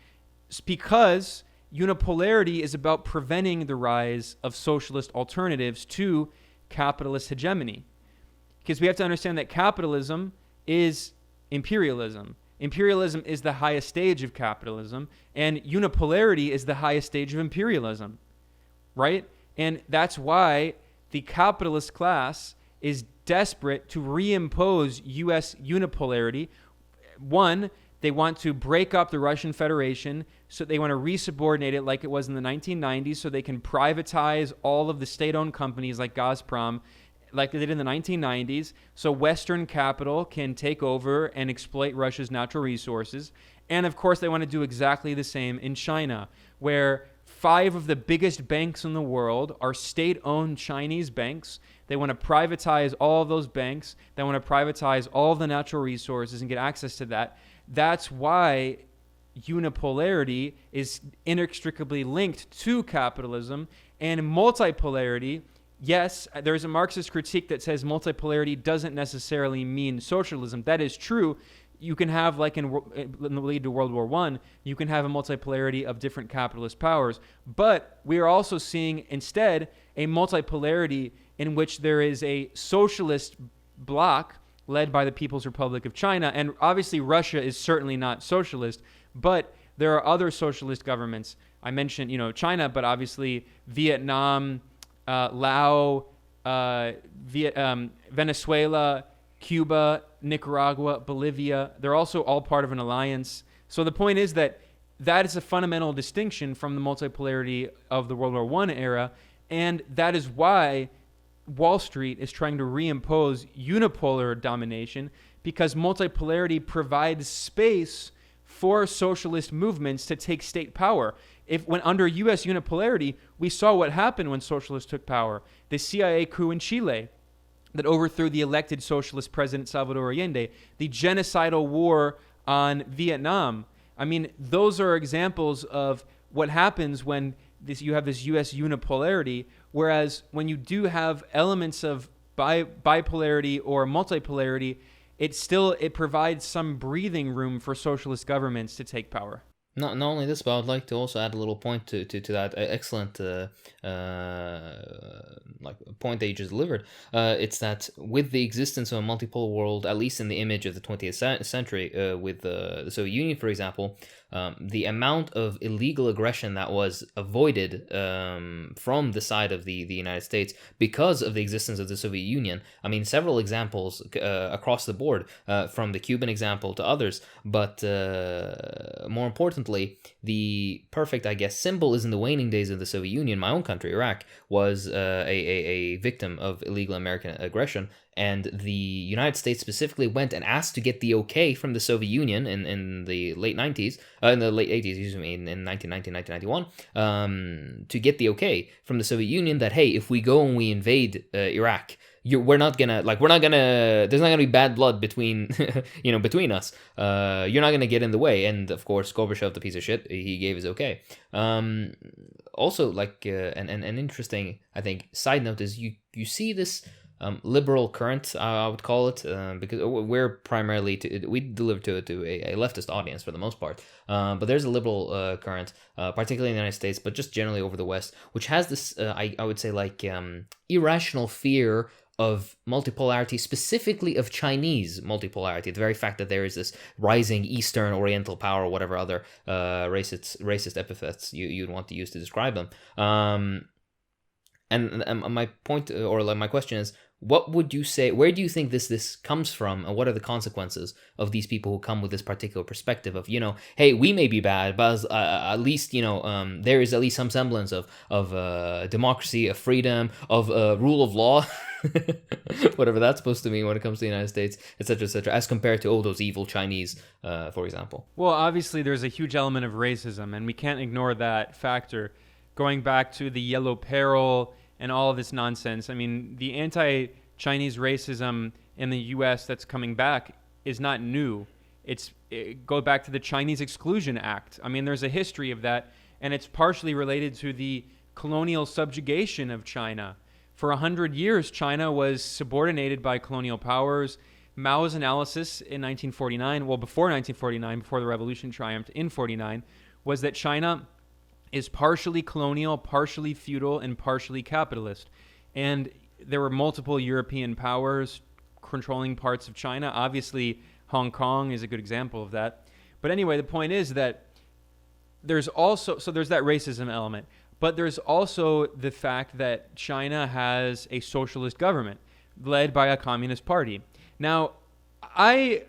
because unipolarity is about preventing the rise of socialist alternatives to capitalist hegemony. Because we have to understand that capitalism is imperialism. Imperialism is the highest stage of capitalism, and unipolarity is the highest stage of imperialism, right? And that's why the capitalist class is desperate to reimpose U.S. unipolarity. One, they want to break up the Russian Federation, so they want to resubordinate it like it was in the 1990s, so they can privatize all of the state-owned companies like Gazprom, like they did in the 1990s, so Western capital can take over and exploit Russia's natural resources. And of course, they want to do exactly the same in China, where 5 of the biggest banks in the world are state-owned Chinese banks. They want to privatize all of those banks. They want to privatize all the natural resources and get access to that. That's why unipolarity is inextricably linked to capitalism. And multipolarity, yes, there's a Marxist critique that says multipolarity doesn't necessarily mean socialism. That is true. You can have, like in the lead to World War I, you can have a multipolarity of different capitalist powers. But we are also seeing instead a multipolarity in which there is a socialist bloc led by the People's Republic of China. And obviously Russia is certainly not socialist, but there are other socialist governments. I mentioned, China, but obviously Vietnam, Laos, Venezuela, Cuba, Nicaragua, Bolivia, they're also all part of an alliance. So the point is that is a fundamental distinction from the multipolarity of the World War I era, and that is why Wall Street is trying to reimpose unipolar domination, because multipolarity provides space for socialist movements to take state power. When under U.S. unipolarity, we saw what happened when socialists took power. The CIA coup in Chile that overthrew the elected socialist president Salvador Allende, the genocidal war on Vietnam. I mean, those are examples of what happens when you have this U.S. unipolarity, whereas when you do have elements of bipolarity or multipolarity, it provides some breathing room for socialist governments to take power. Not only this, but I'd like to also add a little point to that excellent point that you just delivered. It's that with the existence of a multipolar world, at least in the image of the 20th century, with the Soviet Union, for example, the amount of illegal aggression that was avoided from the side of the United States because of the existence of the Soviet Union. I mean, several examples across the board, from the Cuban example to others, but more importantly, the perfect, I guess, symbol is in the waning days of the Soviet Union. My own country, Iraq, was a victim of illegal American aggression, and the United States specifically went and asked to get the okay from the Soviet Union in the late 90s, in the late 80s, excuse me, in 1990, 1991, to get the okay from the Soviet Union that, hey, if we go and we invade Iraq, there's not gonna be bad blood between between us. You're not gonna get in the way. And of course, Gorbachev, the piece of shit, he gave his okay. Also, an interesting, I think, side note is you see this liberal current, I would call it, because we're primarily we deliver to a leftist audience for the most part. But there's a liberal current, particularly in the United States, but just generally over the West, which has this, I would say, irrational fear of multipolarity, specifically of Chinese multipolarity. The very fact that there is this rising Eastern Oriental power, or whatever other racist epithets you'd want to use to describe them. And my point, or my question is, what would you say, where do you think this comes from, and what are the consequences of these people who come with this particular perspective of, hey, we may be bad, but at least, there is at least some semblance of democracy, of freedom, of rule of law, whatever that's supposed to mean when it comes to the United States, etc., as compared to, those evil Chinese, for example. Well, obviously there's a huge element of racism, and we can't ignore that factor. Going back to the yellow peril and all of this nonsense. I mean, the anti-Chinese racism in the U.S. that's coming back is not new. It goes back to the Chinese Exclusion Act. I mean, there's a history of that, and it's partially related to the colonial subjugation of China. For 100 years, China was subordinated by colonial powers. Mao's analysis in 1949, before 1949, before the revolution triumphed in 49, was that China is partially colonial, partially feudal, and partially capitalist. And there were multiple European powers controlling parts of China. Obviously, Hong Kong is a good example of that. But anyway, the point is that there's that racism element, but there's also the fact that China has a socialist government led by a communist party. Now, I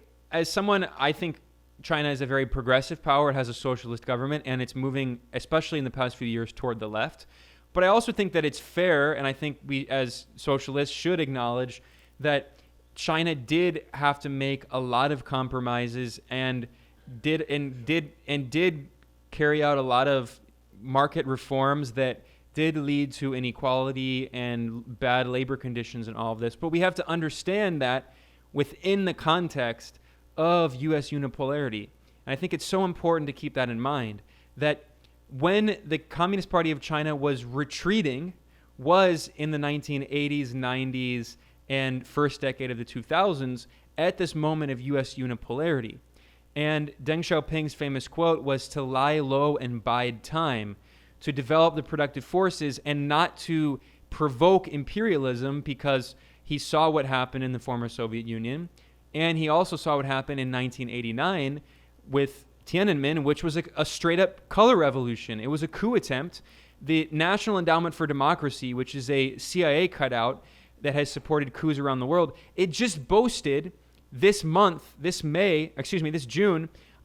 think China is a very progressive power. It has a socialist government, and it's moving, especially in the past few years, toward the left. But I also think that it's fair, and I think we as socialists should acknowledge that China did have to make a lot of compromises and did carry out a lot of market reforms that did lead to inequality and bad labor conditions and all of this. But we have to understand that within the context of U.S. unipolarity. And I think it's so important to keep that in mind, that when the Communist Party of China was retreating, was in the 1980s, 90s, and first decade of the 2000s, at this moment of U.S. unipolarity. And Deng Xiaoping's famous quote was to lie low and bide time, to develop the productive forces and not to provoke imperialism, because he saw what happened in the former Soviet Union. And he also saw what happened in 1989 with Tiananmen, which was a straight-up color revolution. It was a coup attempt. The National Endowment for Democracy, which is a CIA cutout that has supported coups around the world, it just boasted this June,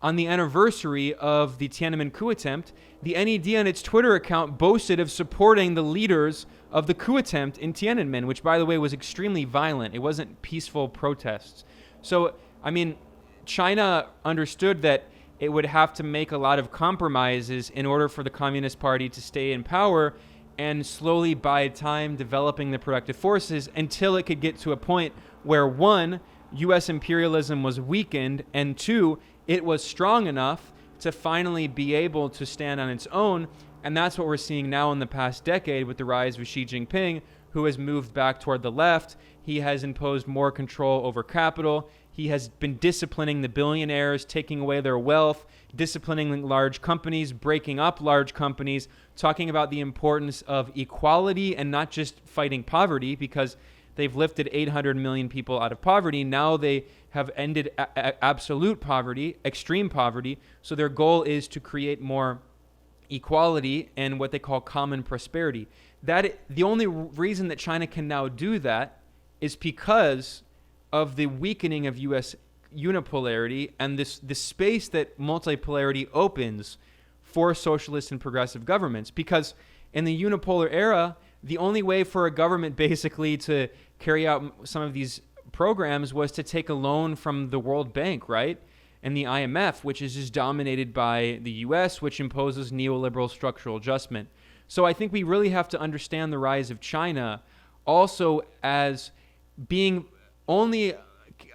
on the anniversary of the Tiananmen coup attempt, the NED on its Twitter account boasted of supporting the leaders of the coup attempt in Tiananmen, which, by the way, was extremely violent. It wasn't peaceful protests. So, I mean, China understood that it would have to make a lot of compromises in order for the Communist Party to stay in power, and slowly bide time developing the productive forces until it could get to a point where, one, U.S. imperialism was weakened, and two, it was strong enough to finally be able to stand on its own. And that's what we're seeing now in the past decade with the rise of Xi Jinping, who has moved back toward the left. He has imposed more control over capital. He has been disciplining the billionaires, taking away their wealth, disciplining large companies, breaking up large companies, talking about the importance of equality and not just fighting poverty, because they've lifted 800 million people out of poverty. Now they have ended absolute poverty, extreme poverty. So their goal is to create more equality and what they call common prosperity. The only reason that China can now do that is because of the weakening of U.S. unipolarity and this space that multipolarity opens for socialist and progressive governments. Because in the unipolar era, the only way for a government basically to carry out some of these programs was to take a loan from the World Bank, right? And the IMF, which is just dominated by the U.S., which imposes neoliberal structural adjustment. So I think we really have to understand the rise of China also as being only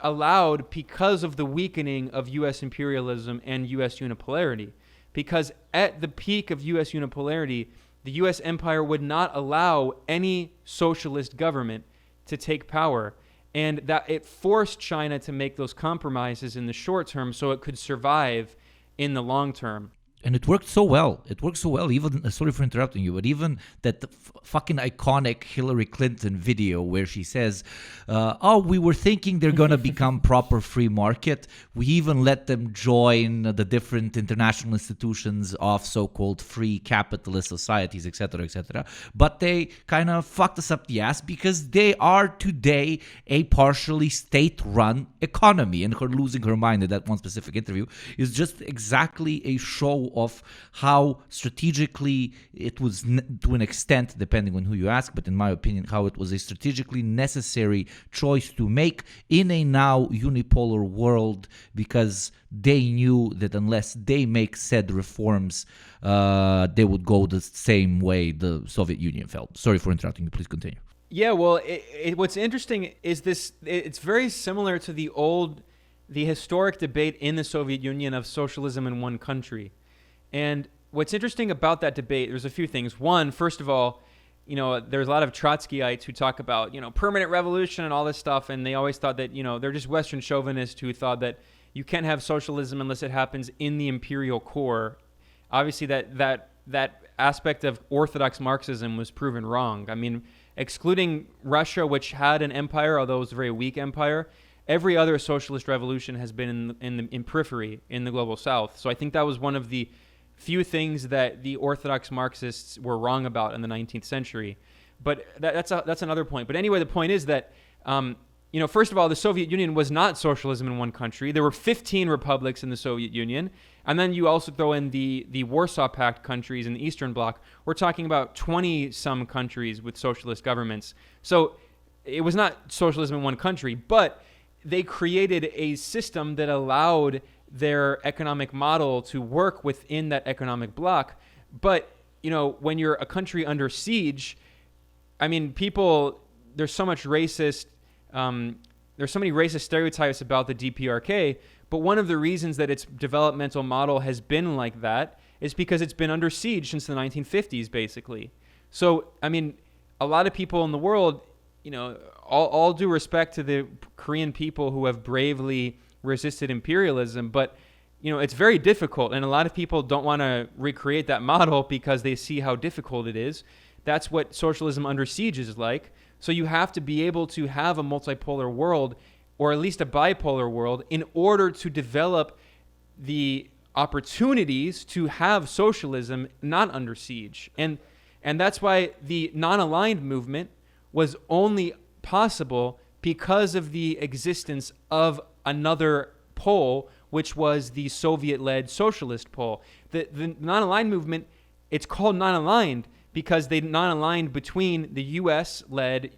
allowed because of the weakening of U.S. imperialism and U.S. unipolarity. Because at the peak of U.S. unipolarity, the U.S. empire would not allow any socialist government to take power, and that it forced China to make those compromises in the short term so it could survive in the long term. And it worked so well. It worked so well. Even, sorry for interrupting you, but even that fucking iconic Hillary Clinton video where she says, we were thinking they're going to become proper free market. We even let them join the different international institutions of so-called free capitalist societies, etc., etc. But they kind of fucked us up the ass because they are today a partially state-run economy. And her losing her mind in that one specific interview is just exactly a show of how strategically it was, to an extent, depending on who you ask, but in my opinion, how it was a strategically necessary choice to make in a now unipolar world, because they knew that unless they make said reforms, they would go the same way the Soviet Union felt. Sorry for interrupting you. Please continue. Yeah, well, what's interesting is this. It's very similar to the historic debate in the Soviet Union of socialism in one country. And what's interesting about that debate, there's a few things. One, first of all, there's a lot of Trotskyites who talk about, permanent revolution and all this stuff. And they always thought that, they're just Western chauvinists who thought that you can't have socialism unless it happens in the imperial core. Obviously, that aspect of orthodox Marxism was proven wrong. I mean, excluding Russia, which had an empire, although it was a very weak empire, Every other socialist revolution has been in periphery in the global south. So I think that was one of the few things that the orthodox Marxists were wrong about in the 19th century. But that's another point. But anyway, the point is that, first of all, the Soviet Union was not socialism in one country. There were 15 republics in the Soviet Union. And then you also throw in the Warsaw Pact countries in the Eastern Bloc. We're talking about 20-some countries with socialist governments. So it was not socialism in one country, but they created a system that allowed their economic model to work within that economic bloc. But, when you're a country under siege, I mean, there's so much racist, there's so many racist stereotypes about the DPRK, but one of the reasons that its developmental model has been like that is because it's been under siege since the 1950s, basically. So, I mean, a lot of people in the world, all due respect to the Korean people who have bravely resisted imperialism, but, it's very difficult, and a lot of people don't want to recreate that model because they see how difficult it is. That's what socialism under siege is like. So you have to be able to have a multipolar world, or at least a bipolar world, in order to develop the opportunities to have socialism not under siege. And that's why the non-aligned movement was only possible because of the existence of another pole, which was the Soviet-led socialist pole. The non-aligned movement, it's called non-aligned because they non-aligned between the US-led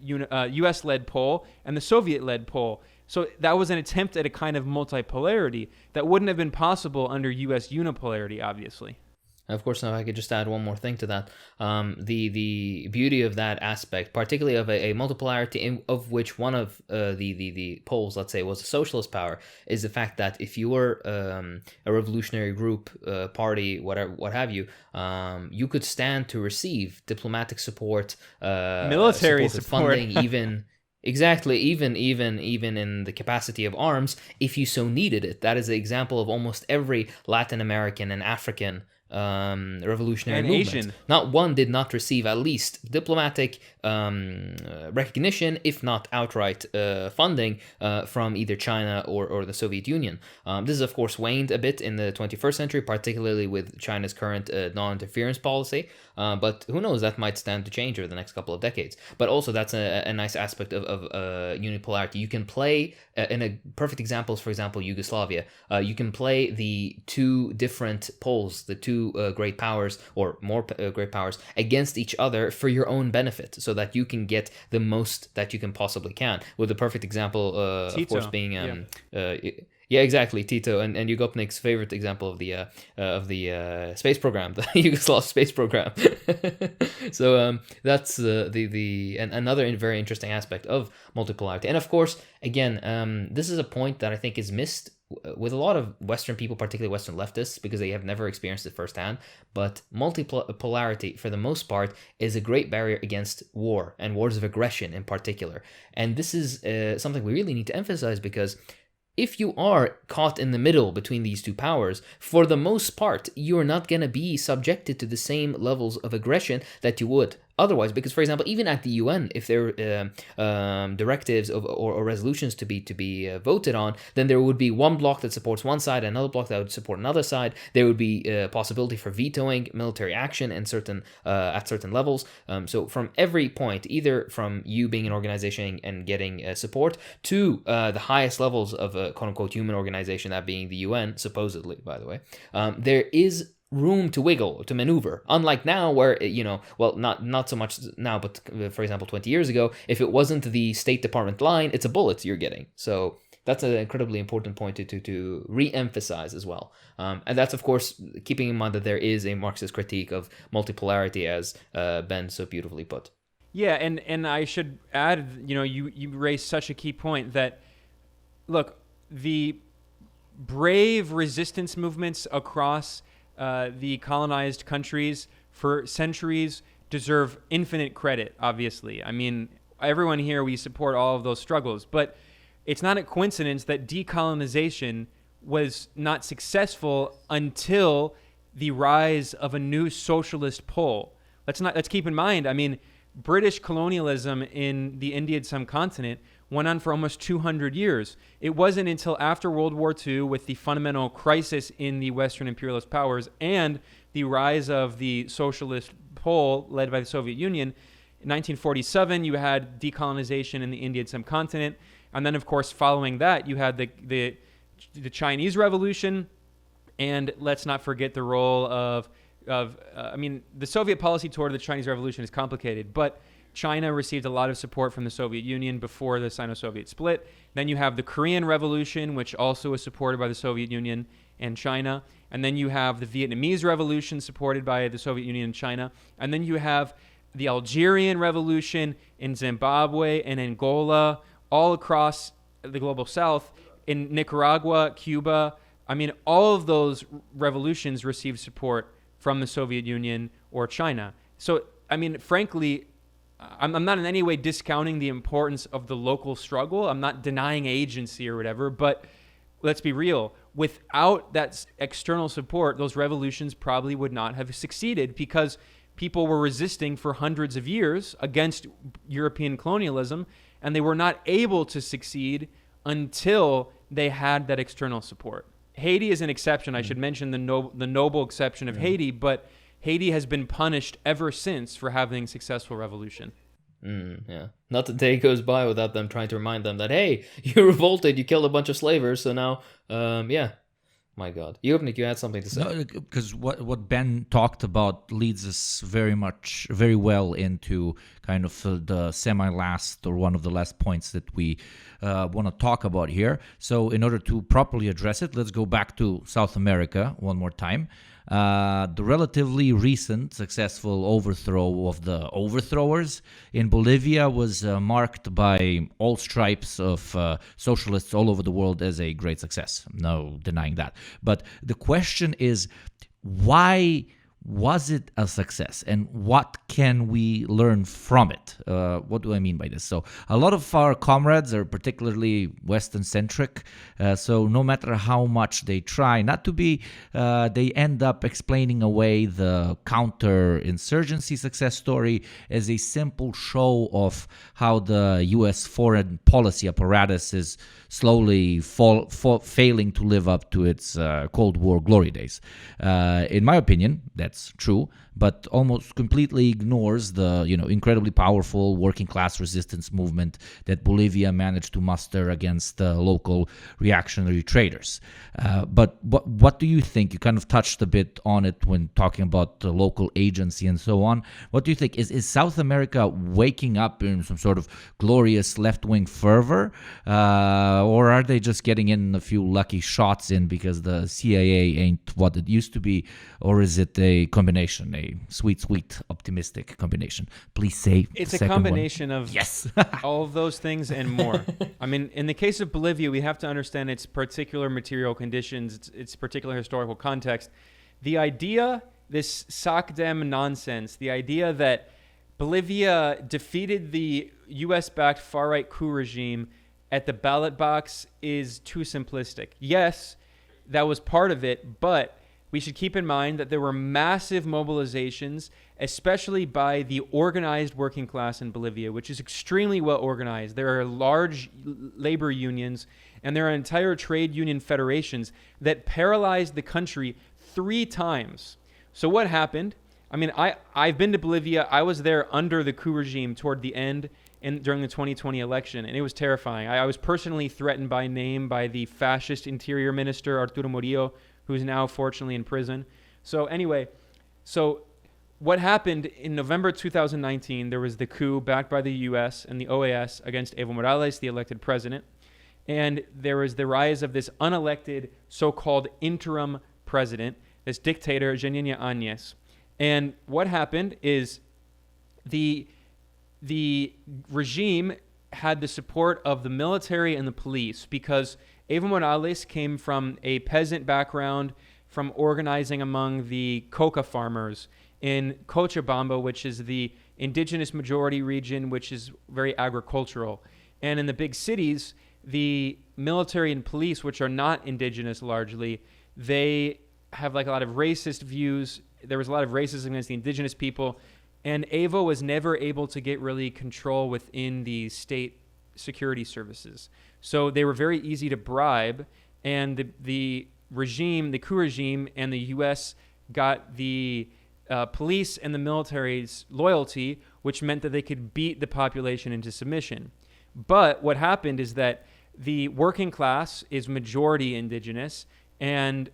pole and the Soviet-led pole. So that was an attempt at a kind of multipolarity that wouldn't have been possible under US unipolarity, obviously. Of course, now I could just add one more thing to that. The beauty of that aspect, particularly of a multipolarity, of which one of the poles, let's say, was a socialist power, is the fact that if you were a revolutionary group, party, whatever, what have you, you could stand to receive diplomatic support, military support, funding, even. Exactly, even in the capacity of arms, if you so needed it. That is the example of almost every Latin American and African revolutionary and movement. Asian. Not one did not receive at least diplomatic recognition, if not outright funding from either China or the Soviet Union. This is, of course, waned a bit in the 21st century, particularly with China's current non-interference policy. But who knows, that might stand to change over the next couple of decades. But also, that's a nice aspect of unipolarity. You can play, in a perfect example is, for example, Yugoslavia. You can play the two different poles, the two great powers, or more great powers, against each other for your own benefit, so that you can get the most that you can possibly can. With the perfect example, of course, being yeah, exactly, Tito and Yugopnik's favorite example of the space program, the Yugoslav space program. So that's another very interesting aspect of multipolarity. And of course, again, this is a point that I think is missed with a lot of Western people, particularly Western leftists, because they have never experienced it firsthand. But multipolarity, for the most part, is a great barrier against war and wars of aggression in particular. And this is something we really need to emphasize, because if you are caught in the middle between these two powers, for the most part, you're not going to be subjected to the same levels of aggression that you would otherwise. Because, for example, even at the UN, if there are directives or resolutions to be voted on, then there would be one bloc that supports one side, another bloc that would support another side. There would be a possibility for vetoing military action in at certain levels. So from every point, either from you being an organization and getting support, to the highest levels of a quote-unquote human organization, that being the UN, supposedly, by the way, there is room to wiggle, to maneuver. Unlike now, where, not so much now, but for example, 20 years ago, if it wasn't the State Department line, it's a bullet you're getting. So that's an incredibly important point to re-emphasize as well. And that's, of course, keeping in mind that there is a Marxist critique of multipolarity, as Ben so beautifully put. Yeah, and I should add, you raised such a key point that, look, the brave resistance movements across the colonized countries for centuries deserve infinite credit, obviously. I mean, everyone here, we support all of those struggles, but it's not a coincidence that decolonization was not successful until the rise of a new socialist pole. Let's keep in mind, I mean, British colonialism in the Indian subcontinent went on for almost 200 years. It wasn't until after World War II, with the fundamental crisis in the Western imperialist powers and the rise of the socialist pole led by the Soviet Union, in 1947, you had decolonization in the Indian subcontinent. And then, of course, following that, you had the Chinese Revolution. And let's not forget the role of the Soviet policy toward the Chinese Revolution is complicated, but China received a lot of support from the Soviet Union before the Sino-Soviet split. Then you have the Korean Revolution, which also was supported by the Soviet Union and China. And then you have the Vietnamese Revolution, supported by the Soviet Union and China. And then you have the Algerian Revolution in Zimbabwe and Angola, all across the global south, in Nicaragua, Cuba. I mean, all of those revolutions received support from the Soviet Union or China. So, I mean, frankly, I'm not in any way discounting the importance of the local struggle. I'm not denying agency or whatever, but let's be real. Without that external support, those revolutions probably would not have succeeded, because people were resisting for hundreds of years against European colonialism, and they were not able to succeed until they had that external support. Haiti is an exception. I should mention the noble exception of Haiti, but Haiti has been punished ever since for having successful revolution. Yeah. Not a day goes by without them trying to remind them that, hey, you revolted, you killed a bunch of slavers, so now, yeah. My God. You had something to say. No, because what Ben talked about leads us very well into kind of the semi-last, or one of the last points that we want to talk about here. So in order to properly address it, let's go back to South America one more time. The relatively recent successful overthrow of the overthrowers in Bolivia was marked by all stripes of socialists all over the world as a great success. No denying that. But the question is, why was it a success, and what can we learn from it? What do I mean by this? So a lot of our comrades are particularly Western-centric, so no matter how much they try not to be, they end up explaining away the counter-insurgency success story as a simple show of how the U.S. foreign policy apparatus is slowly failing to live up to its Cold War glory days. In my opinion, that's true, but almost completely ignores the incredibly powerful working class resistance movement that Bolivia managed to muster against local reactionary traders. But what do you think? You kind of touched a bit on it when talking about the local agency and so on. What do you think? Is South America waking up in some sort of glorious left-wing fervor, or are they just getting in a few lucky shots in because the CIA ain't what it used to be, or is it a combination, a sweet, optimistic combination? Please say it's the a second combination one. of Yes. all of those things and more. I mean, in the case of Bolivia, we have to understand its particular material conditions, its particular historical context. The idea, this SACDEM nonsense, the idea that Bolivia defeated the U.S.-backed far-right coup regime at the ballot box is too simplistic. Yes, that was part of it, but we should keep in mind that there were massive mobilizations, especially by the organized working class in Bolivia, which is extremely well organized. There are large labor unions, and there are entire trade union federations that paralyzed the country 3 times. So what happened? I mean, I've been to Bolivia. I was there under the coup regime toward the end and during the 2020 election, and it was terrifying. I was personally threatened by name by the fascist interior minister, Arturo Murillo, who's now fortunately in prison. So anyway, what happened in November 2019, there was the coup backed by the US and the OAS against Evo Morales, the elected president. And there was the rise of this unelected so-called interim president, this dictator, Janine Áñez. And what happened is the regime had the support of the military and the police, because Evo Morales came from a peasant background, from organizing among the coca farmers in Cochabamba, which is the indigenous majority region, which is very agricultural. And in the big cities, the military and police, which are not indigenous largely, they have like a lot of racist views. There was a lot of racism against the indigenous people. And Evo was never able to get really control within the state security services. So they were very easy to bribe, and the coup regime, and the U.S. got the police and the military's loyalty, which meant that they could beat the population into submission. But what happened is that the working class is majority indigenous and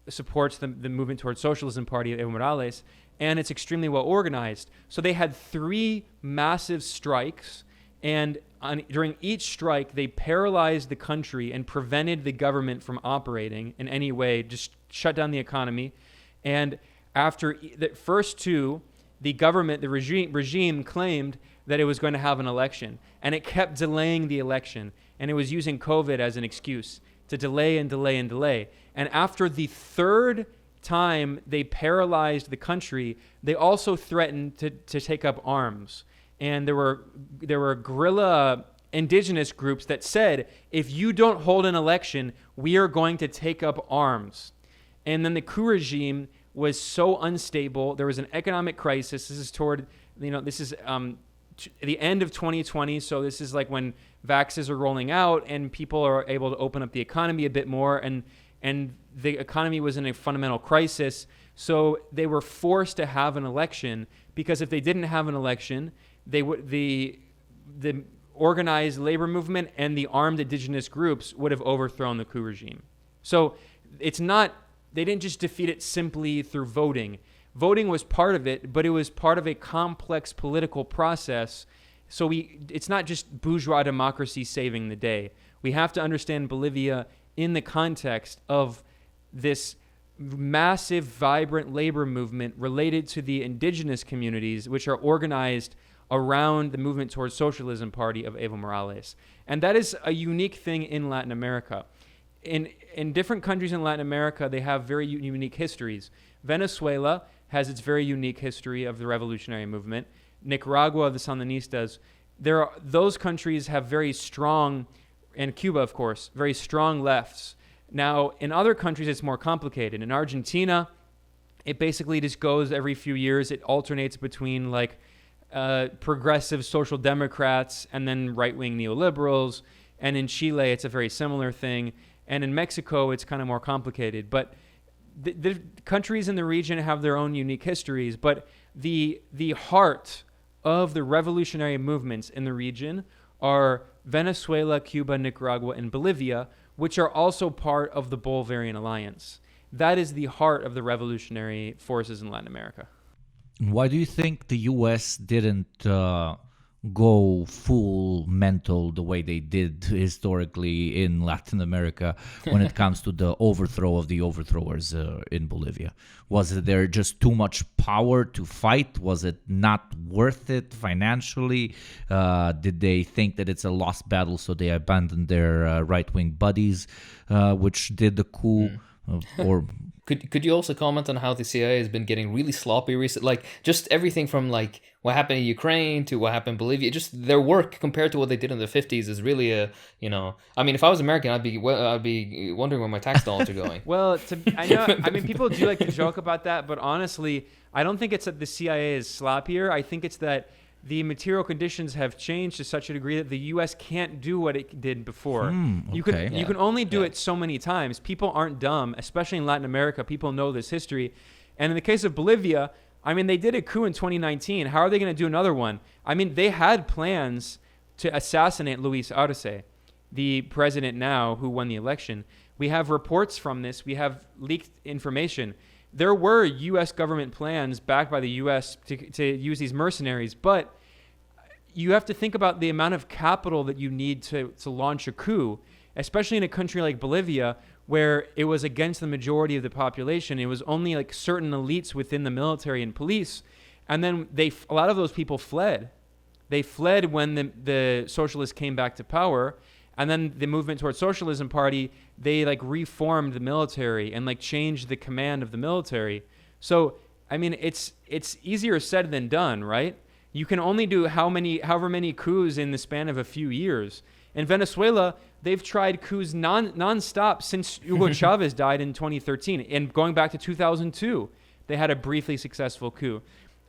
supports the movement towards socialism party of Evo Morales, and it's extremely well organized. So they had 3 massive strikes, and during each strike, they paralyzed the country and prevented the government from operating in any way, just shut down the economy. And after the first 2, the government, the regime claimed that it was going to have an election, and it kept delaying the election, and it was using COVID as an excuse to delay and delay and delay. And after the 3rd time they paralyzed the country, they also threatened to take up arms. And there were guerrilla indigenous groups that said, if you don't hold an election, we are going to take up arms. And then the coup regime was so unstable. There was an economic crisis. This is the end of 2020. So this is like when vaxes are rolling out and people are able to open up the economy a bit more, and the economy was in a fundamental crisis. So they were forced to have an election, because if they didn't have an election, they would the organized labor movement and the armed indigenous groups would have overthrown the coup regime. So they didn't just defeat it simply through voting. Voting was part of it, but it was part of a complex political process. So it's not just bourgeois democracy saving the day. We have to understand Bolivia in the context of this massive, vibrant labor movement related to the indigenous communities, which are organized around the movement towards socialism party of Evo Morales. And that is a unique thing in Latin America. In different countries in Latin America, they have very unique histories. Venezuela has its very unique history of the revolutionary movement. Nicaragua, the Sandinistas, those countries have very strong, and Cuba, of course, very strong lefts. Now, in other countries, it's more complicated. In Argentina, it basically just goes every few years. It alternates between progressive social democrats and then right-wing neoliberals. And in Chile, it's a very similar thing. And in Mexico, it's kind of more complicated. But the countries in the region have their own unique histories. But the heart of the revolutionary movements in the region are Venezuela, Cuba, Nicaragua, and Bolivia, which are also part of the Bolivarian Alliance. That is the heart of the revolutionary forces in Latin America. Why do you think the U.S. didn't go full mental the way they did historically in Latin America when it comes to the overthrow of the overthrowers in Bolivia? Was there just too much power to fight? Was it not worth it financially? Did they think that it's a lost battle, so they abandoned their right-wing buddies, which did the coup? Or Could you also comment on how the CIA has been getting really sloppy recently? Like, just everything from like what happened in Ukraine to what happened in Bolivia. Just their work compared to what they did in the 50s is really I mean, if I was American, I'd be wondering where my tax dollars are going. Well, I mean, people do like to joke about that, but honestly, I don't think it's that the CIA is sloppier. I think it's that the material conditions have changed to such a degree that the U.S. can't do what it did before. Okay. You can only do it so many times. People aren't dumb, especially in Latin America. People know this history. And in the case of Bolivia, I mean, they did a coup in 2019. How are they going to do another one? I mean, they had plans to assassinate Luis Arce, the president now who won the election. We have reports from this. We have leaked information. There were U.S. government plans backed by the U.S. to use these mercenaries, but you have to think about the amount of capital that you need to launch a coup, especially in a country like Bolivia, where it was against the majority of the population. It was only like certain elites within the military and police, and then a lot of those people fled. They fled when the socialists came back to power. And then the movement towards socialism party, they like reformed the military and like changed the command of the military. So, I mean, it's easier said than done, right? You can only do however many coups in the span of a few years. In Venezuela, they've tried coups nonstop since Hugo Chavez died in 2013. And going back to 2002, they had a briefly successful coup.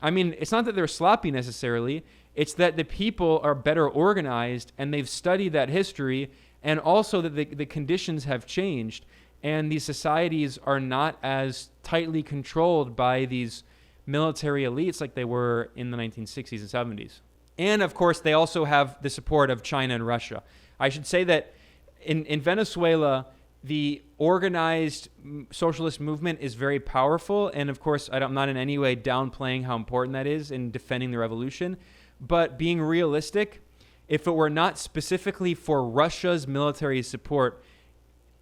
I mean, it's not that they're sloppy necessarily. It's that the people are better organized and they've studied that history, and also that the conditions have changed and these societies are not as tightly controlled by these military elites like they were in the 1960s and 70s. And of course, they also have the support of China and Russia. I should say that in Venezuela, the organized socialist movement is very powerful. And of course, I'm not in any way downplaying how important that is in defending the revolution. But being realistic, if it were not specifically for Russia's military support,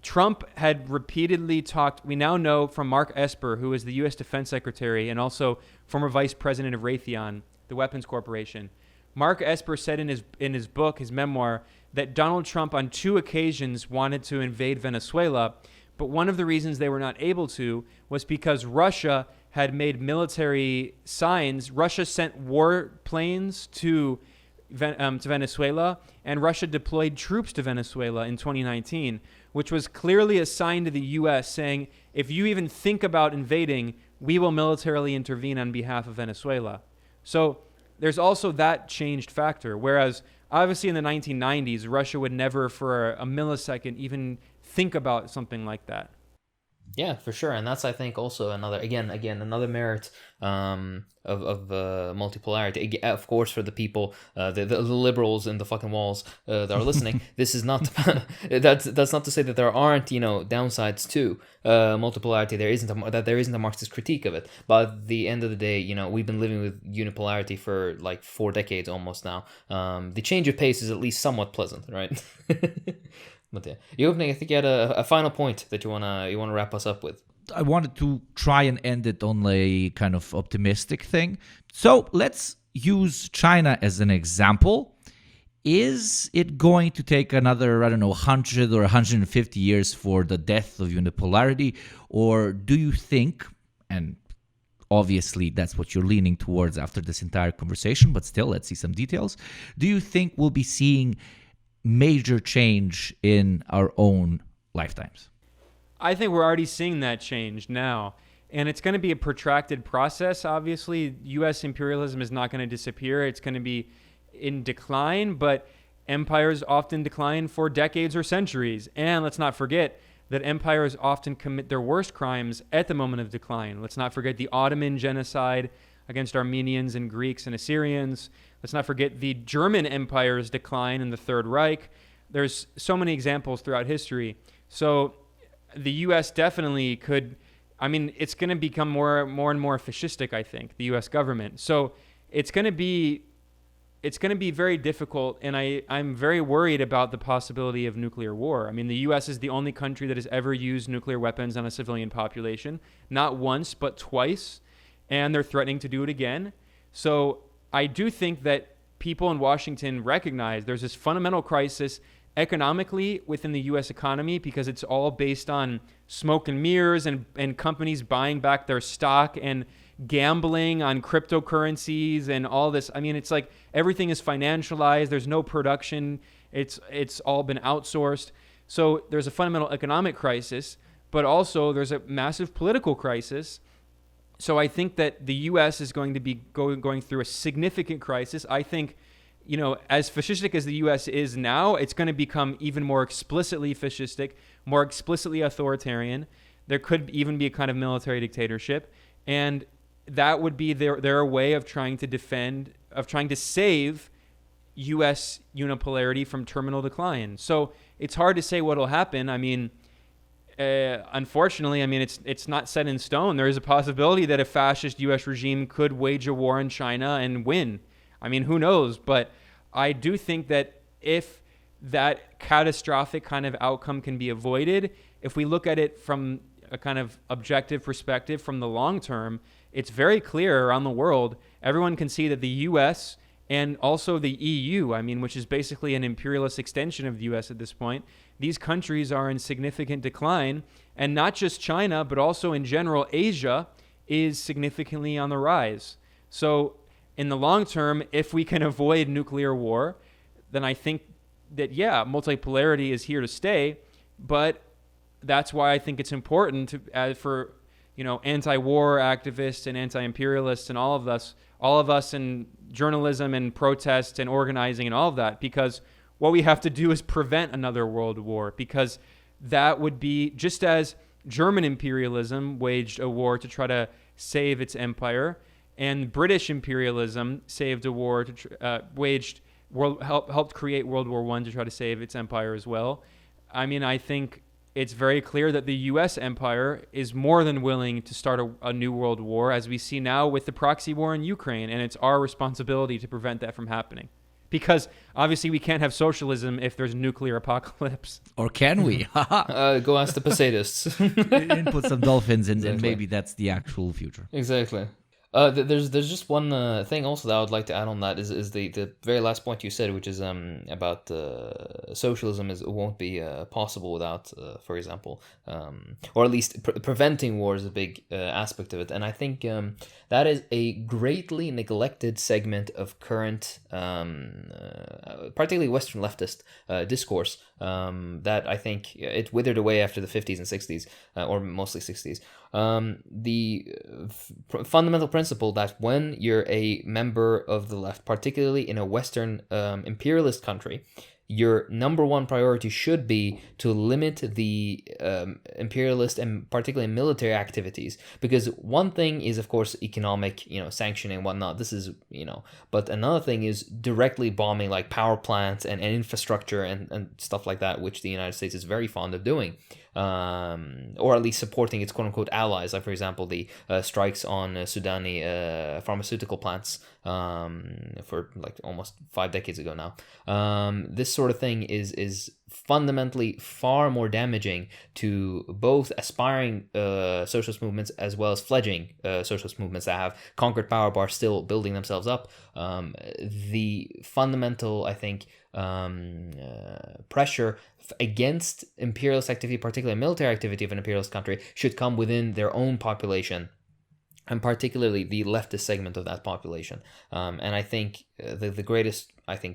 Trump had repeatedly talked, we now know from Mark Esper, who is the U.S. Defense Secretary and also former vice president of Raytheon, the weapons corporation. Mark Esper said in his book, his memoir, that Donald Trump on 2 occasions wanted to invade Venezuela, but one of the reasons they were not able to was because Russia had made military signs. Russia sent war planes to Venezuela, and Russia deployed troops to Venezuela in 2019, which was clearly a sign to the U.S. saying, if you even think about invading, we will militarily intervene on behalf of Venezuela. So there's also that changed factor, whereas obviously in the 1990s, Russia would never for a millisecond even think about something like that. Yeah, for sure, and that's, I think, also another merit of multipolarity. Of course, for the people, the liberals in the fucking walls that are listening, this is not that's not to say that there aren't downsides to multipolarity. There isn't a Marxist critique of it, but at the end of the day, we've been living with unipolarity for like 4 decades almost now. The change of pace is at least somewhat pleasant, right? But yeah, Yovnik, I think you had a final point that you wanna wrap us up with. I wanted to try and end it on a kind of optimistic thing. So let's use China as an example. Is it going to take another, 100 or 150 years for the death of unipolarity? Or do you think, and obviously that's what you're leaning towards after this entire conversation, but still, let's see some details. Do you think we'll be seeing major change in our own lifetimes? I think we're already seeing that change now. And it's going to be a protracted process. Obviously, U.S. imperialism is not going to disappear. It's going to be in decline, but empires often decline for decades or centuries. And let's not forget that empires often commit their worst crimes at the moment of decline. Let's not forget the Ottoman genocide against Armenians and Greeks and Assyrians. Let's not forget the German Empire's decline in the Third Reich. There's so many examples throughout history. So the U.S. definitely could, it's going to become more and more fascistic, I think, the U.S. government. So it's going to be very difficult, and I'm very worried about the possibility of nuclear war. The U.S. is the only country that has ever used nuclear weapons on a civilian population, not once, but twice, and they're threatening to do it again. So I do think that people in Washington recognize there's this fundamental crisis economically within the U.S. economy because it's all based on smoke and mirrors and companies buying back their stock and gambling on cryptocurrencies and all this. It's like everything is financialized. There's no production. It's all been outsourced. So there's a fundamental economic crisis, but also there's a massive political crisis. So I think that the U.S. is going to be going through a significant crisis. I think, as fascistic as the U.S. is now, it's going to become even more explicitly fascistic, more explicitly authoritarian. There could even be a kind of military dictatorship. And that would be their way of trying to save U.S. unipolarity from terminal decline. So it's hard to say what will happen. Unfortunately, it's not set in stone. There is a possibility that a fascist U.S. regime could wage a war in China and win. Who knows? But I do think that if that catastrophic kind of outcome can be avoided, if we look at it from a kind of objective perspective from the long term, it's very clear around the world. Everyone can see that the U.S. and also the EU, which is basically an imperialist extension of the U.S. at this point, these countries are in significant decline. And not just China, but also in general, Asia is significantly on the rise. So in the long term, if we can avoid nuclear war, then I think that, multipolarity is here to stay. But that's why I think it's important for anti-war activists and anti-imperialists and all of us in journalism and protest and organizing and all of that, because what we have to do is prevent another world war, because that would be just as German imperialism waged a war to try to save its empire, and British imperialism saved a war to helped create World War I to try to save its empire as well. I mean, I think it's very clear that the U.S. empire is more than willing to start a new world war, as we see now with the proxy war in Ukraine, and it's our responsibility to prevent that from happening. Because obviously we can't have socialism if there's a nuclear apocalypse. Or can we? Go ask the Posadists. And put some dolphins in, Exactly. and maybe that's the actual future. Exactly. There's just one thing also that I would like to add on that is the very last point you said, which is about socialism won't be possible without, for example, or at least preventing war is a big aspect of it, and I think that is a greatly neglected segment of current, particularly Western leftist discourse, that I think it withered away after the 50s and 60s, or mostly 60s. The fundamental principle that when you're a member of the left, particularly in a Western imperialist country, your number one priority should be to limit the imperialist and particularly military activities. Because one thing is, of course, economic, sanctioning and whatnot. This is, but another thing is directly bombing like power plants and infrastructure and stuff like that, which the United States is very fond of doing. Or at least supporting its quote-unquote allies, like, for example, the strikes on Sudani pharmaceutical plants for like almost 5 decades ago now. This sort of thing is fundamentally far more damaging to both aspiring socialist movements as well as fledgling socialist movements that have conquered power bar still building themselves up. The fundamental, I think, pressure against imperialist activity, particularly military activity of an imperialist country, should come within their own population, and particularly the leftist segment of that population. And I think the greatest,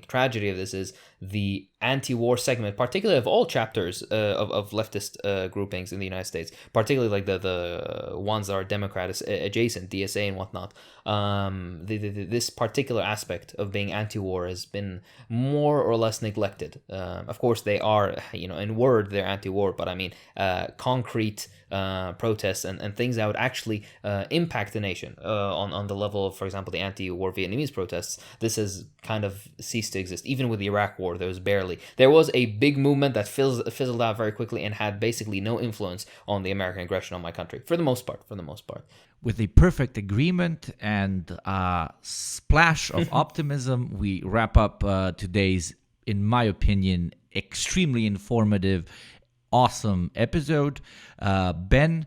tragedy of this is the anti-war segment, particularly of all chapters of leftist groupings in the United States, particularly like the ones that are Democrat adjacent, DSA and whatnot. This particular aspect of being anti-war has been more or less neglected. Of course, they are, in word, they're anti-war, but I mean, concrete protests and things that would actually impact the nation on the level of, for example, the anti-war Vietnamese protests. This has kind of ceased to exist. Even with the Iraq War, there was a big movement that fizzled out very quickly and had basically no influence on the American aggression on my country, for the most part. With a perfect agreement and a splash of optimism, we wrap up today's, in my opinion, extremely informative, awesome episode. Ben,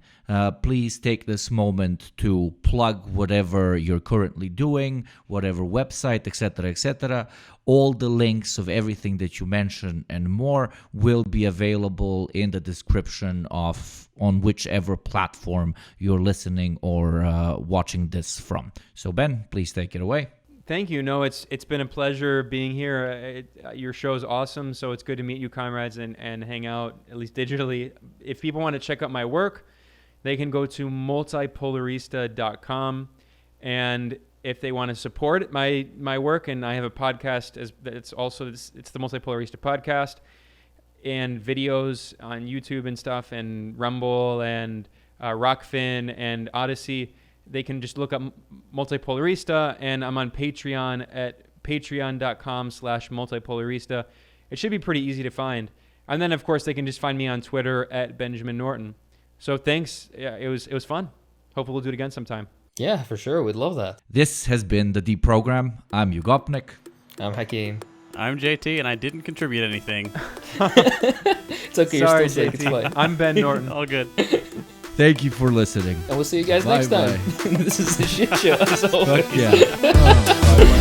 please take this moment to plug whatever you're currently doing, whatever website, etc. All the links of everything that you mentioned and more will be available in the description on whichever platform you're listening or watching this from. So Ben, please take it away. Thank you. No, it's been a pleasure being here. Your show is awesome, so it's good to meet you, comrades, and hang out, at least digitally. If people want to check out my work, they can go to multipolarista.com, and if they want to support my work, and I have a podcast, it's the Multipolarista podcast, and videos on YouTube and stuff, and Rumble and Rockfin and Odyssey. They can just look up Multipolarista, and I'm on Patreon at patreon.com/multipolarista. It should be pretty easy to find. And then, of course, they can just find me on Twitter at Benjamin Norton. So thanks. Yeah, it was fun. Hopefully we'll do it again sometime. Yeah, for sure. We'd love that. This has been the Deprogram. I'm Yugopnik. I'm Hakeem. I'm JT, and I didn't contribute anything. It's okay. Sorry, you're still safe. JT. I'm Ben Norton. All good. Thank you for listening. And we'll see you guys next Bye-bye. time. This is a shit show. As always. Fuck yeah. Bye-bye.